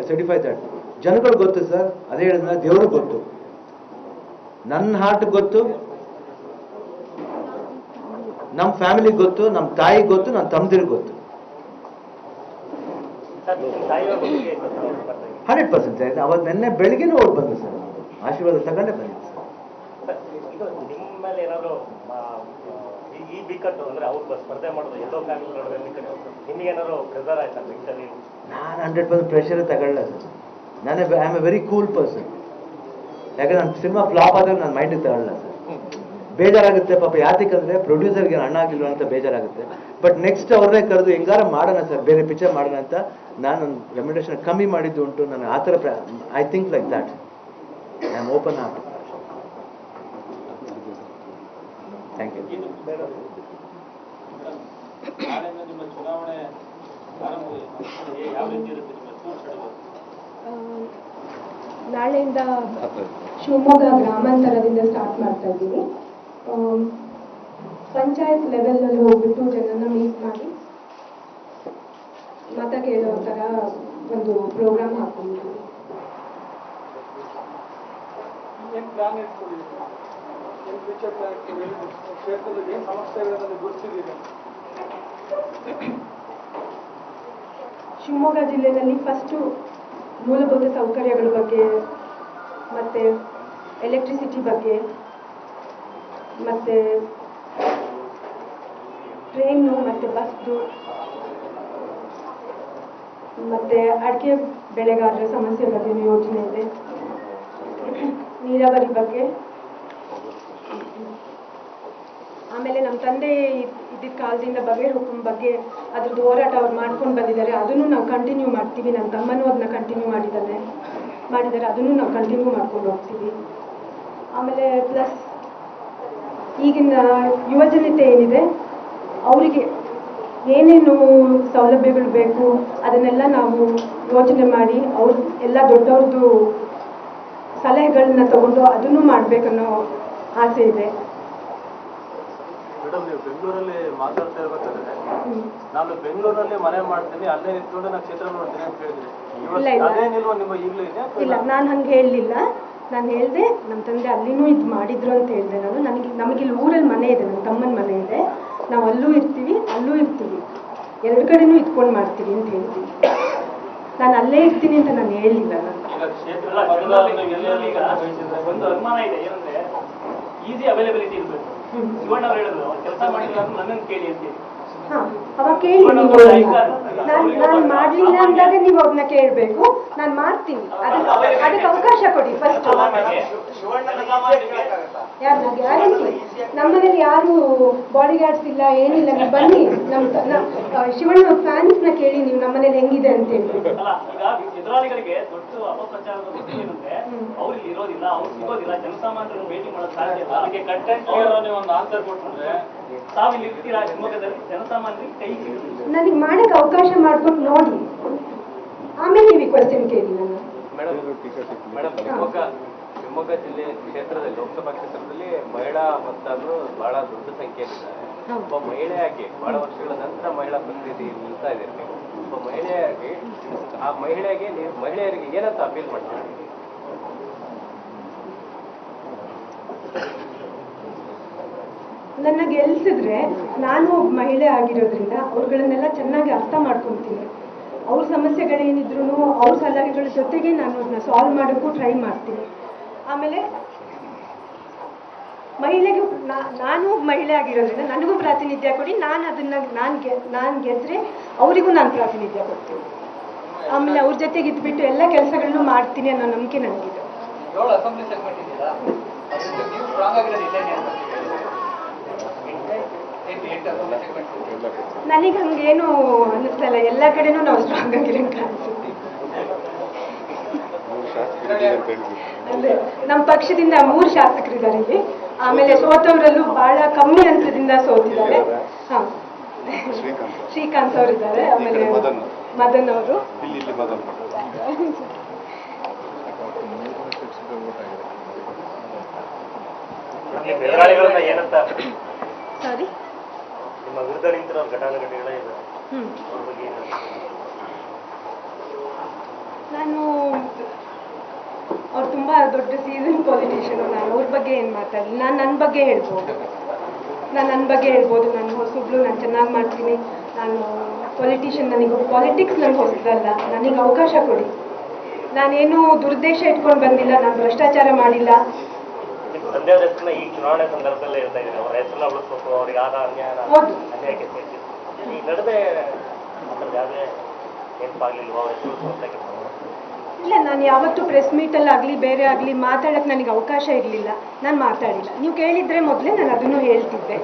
certify that. ಜನಗಳು ಗೊತ್ತು ಸರ್. ಅದೇ ಹೇಳಿದ್ರೆ ದೇವ್ರಿಗೆ ಗೊತ್ತು, ನನ್ನ ಹಾರ್ಟ್ ಗೊತ್ತು, ನಮ್ಮ ಫ್ಯಾಮಿಲಿಗೆ ಗೊತ್ತು, ನಮ್ಮ ತಾಯಿಗೆ ಗೊತ್ತು, ನನ್ನ ತಮ್ಮದಿರಿಗೆ ಗೊತ್ತು. 100% ಅವತ್ತು ನೆನ್ನೆ ಬೆಳಿಗ್ಗೆನೂ ಅವ್ರು ಬಂದು ಸರ್. ಆಶೀರ್ವಾದ ತಗೊಂಡೇ ಬಂದಿದ್ದು ಸರ್. ನಿಮ್ಮ ಮೇಲೆ ಏನಾದ್ರು ಈ ಬಿಕ್ಕಟ್ಟು ಅಂದ್ರೆ ಅವ್ರು ಸ್ಪರ್ಧೆ ಮಾಡೋದು ಎಲ್ಲೋ ಫ್ಯಾಮಿಲಿ ನಡುವೆ ನಿಮಗೇನಾದ್ರು ಪ್ರೆಸರ್ ಆಯ್ತಾ? ನಾನು 100% ಪ್ರೆಷರ್ ತಗೊಳ್ಳ sir. I am a very cool person. ಯಾಕಂದ್ರೆ ನನ್ನ ಸಿನಿಮಾ ಫ್ಲಾಪ್ ಆದಾಗ ನನ್ನ ಮೈಂಡಿಗೆ ತಗೊಳ್ಳಲ್ಲ ಸರ್. ಬೇಜಾರಾಗುತ್ತೆ ಪಾಪ, ಯಾತಕ್ಕಂದ್ರೆ ಪ್ರೊಡ್ಯೂಸರ್ಗೆ ಹಣ ಆಗಿಲ್ವ ಅಂತ ಬೇಜಾರಾಗುತ್ತೆ. ಬಟ್ ನೆಕ್ಸ್ಟ್ ಅವ್ರನ್ನೇ ಕರೆದು ಹೆಂಗಾರ ಮಾಡೋಣ ಸರ್, ಬೇರೆ ಪಿಕ್ಚರ್ ಮಾಡೋಣ ಅಂತ ನಾನು ರೆಮ್ಯುನರೇಷನ್ ಕಮ್ಮಿ ಮಾಡಿದ್ದು ಉಂಟು. ನಾನು ಆ ಥರ I think like that. I am open heart. Thank you. ನಾಳೆಯಿಂದ ನಿಮ್ಮ ಚುನಾವಣೆ ಆರಂಭ ಯಾವ ರೀತಿ ಇರುತ್ತೆ ನಿಮ್ಮ ಟೂರ್ ಶೆಡ್ಯೂಲ್? ನಾಳೆಯಿಂದ ಶಿವಮೊಗ್ಗ ಗ್ರಾಮಾಂತರದಿಂದ ಸ್ಟಾರ್ಟ್ ಮಾಡ್ತಾ ಇದ್ದೀವಿ. ಪಂಚಾಯತ್ ಲೆವೆಲ್ನಲ್ಲಿ ಹೋಗ್ಬಿಟ್ಟು ಜನರನ್ನ ಮೀಟ್ ಮಾಡಿ ಮತ ಕೇಳೋ ಥರ ಒಂದು ಪ್ರೋಗ್ರಾಮ್ ಹಾಕೊಂಡಿದ್ದೀವಿ. ಏನು ಪ್ಲಾನ್ ಇಟ್ಕೊಂಡಿದ್ದೀವಿ, ಏನು ಫ್ಯೂಚರ್ ಪ್ಲಾನ್ ಇಟ್ಕೊಂಡಿದ್ದೀವಿ, ಕ್ಷೇತ್ರದಲ್ಲಿ ಏನು ಸಮಸ್ಯೆಗಳನ್ನು ಗುರುತಿಸಿದ್ದೀವಿ? ಶಿವಮೊಗ್ಗ ಜಿಲ್ಲೆಯಲ್ಲಿ ಫಸ್ಟು ಮೂಲಭೂತ ಸೌಕರ್ಯಗಳ ಬಗ್ಗೆ, ಮತ್ತು ಎಲೆಕ್ಟ್ರಿಸಿಟಿ ಬಗ್ಗೆ, ಮತ್ತು ಟ್ರೈನು ಮತ್ತು ಬಸ್ದು, ಮತ್ತು ಅಡಿಕೆ ಬೆಳೆಗಾರರ ಸಮಸ್ಯೆ ಬಗ್ಗೆ ಯೋಜನೆ ಇದೆ, ನೀರಾವರಿ ಬಗ್ಗೆ. ಆಮೇಲೆ ನಮ್ಮ ತಂದೆ ಇದ್ದಿದ್ದ ಕಾಲದಿಂದ ಬಗೆಹರಿಸುವ ಬಗ್ಗೆ ಅದ್ರದ್ದು ಹೋರಾಟ ಅವ್ರು ಮಾಡ್ಕೊಂಡು ಬಂದಿದ್ದಾರೆ. ಅದನ್ನು ನಾವು ಕಂಟಿನ್ಯೂ ಮಾಡ್ತೀವಿ. ನನ್ನ ತಮ್ಮನೂ ಅದನ್ನ ಕಂಟಿನ್ಯೂ ಮಾಡಿದ್ದಾರೆ, ಅದನ್ನು ನಾವು ಕಂಟಿನ್ಯೂ ಮಾಡ್ಕೊಂಡು ಹೋಗ್ತೀವಿ. ಆಮೇಲೆ ಪ್ಲಸ್ ಈಗಿನ ಯುವಜನತೆ ಏನಿದೆ ಅವರಿಗೆ ಏನೇನು ಸೌಲಭ್ಯಗಳು ಬೇಕು ಅದನ್ನೆಲ್ಲ ನಾವು ಯೋಚನೆ ಮಾಡಿ ಅವ್ರ ಎಲ್ಲ ದೊಡ್ಡವ್ರದ್ದು ಸಲಹೆಗಳನ್ನ ತಗೊಂಡು ಅದನ್ನು ಮಾಡಬೇಕನ್ನೋ ಆಸೆ ಇದೆ. ಮೇಡಮ್, ನೀವು ಬೆಂಗಳೂರಲ್ಲಿ ಮಾತಾಡ್ತಾ ಇರ್ಬೇಕಾದ್ರೆ ನಾನು ಬೆಂಗಳೂರಲ್ಲಿ ಮನೆ ಮಾಡ್ತೀನಿ, ಅಲ್ಲೇ ನಿಂತ್ಕೊಂಡು ನಾನು ಕ್ಷೇತ್ರ ನೋಡ್ತೀನಿ ಅಂತ ಹೇಳಿದ್ರಿ. ಅದೇನಿಲ್ವ ನಿಮ್ಮ ಈಗಲೂ ಇದೆ? ಇಲ್ಲ, ನಾನು ಹಂಗೆ ಹೇಳಲಿಲ್ಲ. ನಾನು ಹೇಳಿದೆ ನಮ್ಮ ತಂದೆ ಅಲ್ಲಿನೂ ಇದು ಮಾಡಿದ್ರು ಅಂತ ಹೇಳಿದೆ. ನಮಗಿಲ್ಲಿ ಊರಲ್ಲಿ ಮನೆ ಇದೆ, ನನ್ನ ತಮ್ಮನ ಮನೆ ಇದೆ, ನಾವು ಅಲ್ಲೂ ಇರ್ತೀವಿ ಅಲ್ಲೂ ಇರ್ತೀವಿ, ಎರಡು ಕಡೆನೂ ಇಟ್ಕೊಂಡು ಮಾಡ್ತೀವಿ ಅಂತ ಹೇಳ್ತೀವಿ. ನಾನು ಅಲ್ಲೇ ಇರ್ತೀನಿ ಅಂತ ನಾನು ಹೇಳಲಿಲ್ಲ. ಒಂದು ಅನುಮಾನ ಇದೆ, ಏನಂದ್ರೆ ಈಸಿ ಅವೈಲೇಬಿಲಿಟಿ ಇರಬೇಕು. ಶಿವಣ್ಣ ಅವರು ಹೇಳಿದ್ರು ಕೆಲಸ ಮಾಡಿಲ್ಲ ಅಂತ ನನ್ನನ್ನು ಕೇಳಿ ಅಂತ. ಅವಾಗ ಕೇಳಿ, ನಾನು ಮಾಡ್ಲಿಲ್ಲ ಅಂದಾಗ ನೀವು ಅವ್ರನ್ನ ಕೇಳಬೇಕು. ನಾನು ಮಾಡ್ತೀನಿ, ಅದಕ್ಕೆ ಅವಕಾಶ ಕೊಡಿ ಫಸ್ಟ್. ಯಾರು ಗ್ಯಾರಂಟಿ? ನಮ್ಮನೇಲಿ ಯಾರು ಬಾಡಿ ಗಾರ್ಡ್ಸ್ ಇಲ್ಲ, ಏನಿಲ್ಲ. ನೀವು ಬನ್ನಿ, ನಮ್ಮ ಶಿವಣ್ಣ ಫ್ಯಾನ್ಸ್ನ ಕೇಳಿ ನೀವು ನಮ್ಮನೇಲಿ ಹೆಂಗಿದೆ ಅಂತ ಹೇಳಿ. ಅಲ್ಲ, ಈಗ ಎದುರಾಳಿಗಳಿಗೆ ದೊಡ್ಡ ಅಪಪ್ರಚಾರದ ಏನಂದ್ರೆ ಅವ್ರು ಇಲ್ಲಿ ಇರೋದಿಲ್ಲ, ಅವ್ರು ಸಿಗೋದಿಲ್ಲ, ಜನಸಾಮಾನ್ಯರನ್ನು ಭೇಟಿ ಮಾಡೋದು ಸಾಧ್ಯ ಇಲ್ಲ. ಅದಕ್ಕೆ ಕಂಟೆಂಟ್ ನೀವು ಒಂದು ಆನ್ಸರ್ ಕೊಟ್ಬಿಟ್ರೆ ತಾವಿಲ್ಲಿ ಇರ್ತೀರಾ ಶಿವಮೊಗ್ಗದಲ್ಲಿ, ಜನಸಾಮಾನ್ಯರಿಗೆ ಕೈ ಸಿಗುತ್ತೆ. ನನಗೆ ಮಾಡಕ್ಕೆ ಅವಕಾಶ ಮಾಡ್ಕೊಟ್ಟು ನೋಡಿ, ಆಮೇಲೆ ನೀವು ಈ ಕ್ವಶನ್ ಕೇಳಿ ನನ್ನ. ಮೇಡಮ್, ಶಿವಮೊಗ್ಗ ಜಿಲ್ಲೆ ಕ್ಷೇತ್ರದಲ್ಲಿ, ಲೋಕಸಭಾ ಕ್ಷೇತ್ರದಲ್ಲಿ ಮಹಿಳಾ ಮತದಾರರು ಬಹಳ ದೊಡ್ಡ ಸಂಖ್ಯೆಯಲ್ಲಿದ್ದಾರೆ. ಒಬ್ಬ ಮಹಿಳೆಯಾಗಿ ಬಹಳ ವರ್ಷಗಳ ನಂತರ ಮಹಿಳಾ ಪ್ರತಿನಿಧಿ ನಿಲ್ತಾ ಇದ್ದೀರಿ ನೀವು. ಒಬ್ಬ ಮಹಿಳೆಯಾಗಿ ಆ ಮಹಿಳೆಯರಿಗೆ ಏನಂತ ಅಪೀಲ್ ಮಾಡ್ತೀರಿ? ನನ್ನ ಗೆಲ್ಸಿದ್ರೆ ನಾನು ಒಬ್ಬ ಮಹಿಳೆ ಆಗಿರೋದ್ರಿಂದ ಅವ್ರುಗಳನ್ನೆಲ್ಲ ಚೆನ್ನಾಗಿ ಅರ್ಥ ಮಾಡ್ಕೊತೀನಿ. ಅವ್ರ ಸಮಸ್ಯೆಗಳೇನಿದ್ರು ಅವ್ರ ಸಲಹೆಗಳ ಜೊತೆಗೆ ನಾನು ಅದನ್ನ ಸಾಲ್ವ್ ಮಾಡೋಕ್ಕೂ ಟ್ರೈ ಮಾಡ್ತೀನಿ. ಆಮೇಲೆ ಮಹಿಳೆಗೂ ನಾನು ಮಹಿಳೆ ಆಗಿರೋದ್ರಿಂದ ನನಗೂ ಪ್ರಾತಿನಿಧ್ಯ ಕೊಡಿ. ನಾನು ಅದನ್ನ ನಾನು ಗೆದ್ರೆ ಅವರಿಗೂ ನಾನು ಪ್ರಾತಿನಿಧ್ಯ ಕೊಡ್ತೀನಿ. ಆಮೇಲೆ ಅವ್ರ ಜೊತೆಗೆ ಇದ್ಬಿಟ್ಟು ಎಲ್ಲ ಕೆಲಸಗಳನ್ನು ಮಾಡ್ತೀನಿ ಅನ್ನೋ ನಂಬಿಕೆ ನನಗಿದೆ. 7 ಅಸೆಂಬ್ಲಿ ಸೆಗ್ಮೆಂಟ್ ಇದೆಯಲ್ಲ, ಅದರಿಂದ ನೀವು ಸ್ಟ್ರಾಂಗ್ ಆಗಿರೋದು ಇಲ್ಲೇನೆ ಅಂತ. ನನಗೆ ಹಂಗೇನು ಅನ್ನಿಸ್ತಲ್ಲ, ಎಲ್ಲ ಕಡೆನೂ ನಾವು ಸ್ಟ್ರಾಂಗ್ ಆಗಿರಂಗೆ ಅನ್ಸುತ್ತೆ. ಅಂದ್ರೆ ನಮ್ಮ ಪಕ್ಷದಿಂದ 3 ಶಾಸಕರಿದ್ದಾರೆ ಇಲ್ಲಿ. ಆಮೇಲೆ ಸೋತವರಲ್ಲೂ ಬಹಳ ಕಮ್ಮಿ ಅಂತದಿಂದ ಸೋತಿದ್ದಾರೆ. ಶ್ರೀಕಾಂತ್ ಅವರಿದ್ದಾರೆ, ಆಮೇಲೆ ಮದನ್ ಅವರು. ಸಾರಿ, ನಿಮ್ಮ ವಿರುದ್ಧ ನಿಂತಿರೋ ಘಟಾನುಘಟಿಗಳೇ ಇದೆ. ನಾನು ಅವ್ರು ತುಂಬಾ ದೊಡ್ಡ ಸೀಸನ್ ಪೊಲಿಟಿಷಿಯನ್. ನಾನು ಅವ್ರ ಬಗ್ಗೆ ಏನು ಮಾತಾಡಲಿ, ನಾನು ನನ್ನ ಬಗ್ಗೆ ಹೇಳ್ಬೋದು. ನಾನು ಹೊಸಬ್ಳು, ನಾನು ಚೆನ್ನಾಗಿ ಮಾಡ್ತೀನಿ, ನಾನು ಪೊಲಿಟಿಷಿಯನ್. ಪಾಲಿಟಿಕ್ಸ್ ನನಗೆ ಹೊಸದಲ್ಲ, ನನಗೆ ಅವಕಾಶ ಕೊಡಿ. ನಾನೇನು ದುರುದ್ದೇಶ ಇಟ್ಕೊಂಡು ಬಂದಿಲ್ಲ, ನಾನು ಭ್ರಷ್ಟಾಚಾರ ಮಾಡಿಲ್ಲ. ತಂದೆಯವರ ಹೆಸರನ್ನ ಈ ಚುನಾವಣೆ ಸಂದರ್ಭದಲ್ಲೇ ಇರ್ತಾ ಇದ್ದಾರೆ, ಅವರ ಹೆಸರನ್ನ ಉಳಿಸ್ಬೇಕು, ಅವ್ರಿಗೆ ಆದ ಅನ್ಯಾಯಕ್ಕೆ ಈ ನಡುವೆ ಯಾವುದೇ ನೆನಪಾಗ್ಲಿಲ್ವ ಅವ್ರ ಹೆಸರು ಇಲ್ಲ, ನಾನು ಯಾವತ್ತೂ ಪ್ರೆಸ್ ಮೀಟಲ್ಲಾಗಲಿ ಬೇರೆ ಆಗಲಿ ಮಾತಾಡೋಕ್ಕೆ ನನಗೆ ಅವಕಾಶ ಇರಲಿಲ್ಲ. ನಾನು ಮಾತಾಡಿಲ್ಲ. ನೀವು ಕೇಳಿದರೆ ಮೊದಲೇ ನಾನು ಅದನ್ನು ಹೇಳ್ತಿದ್ದೆ.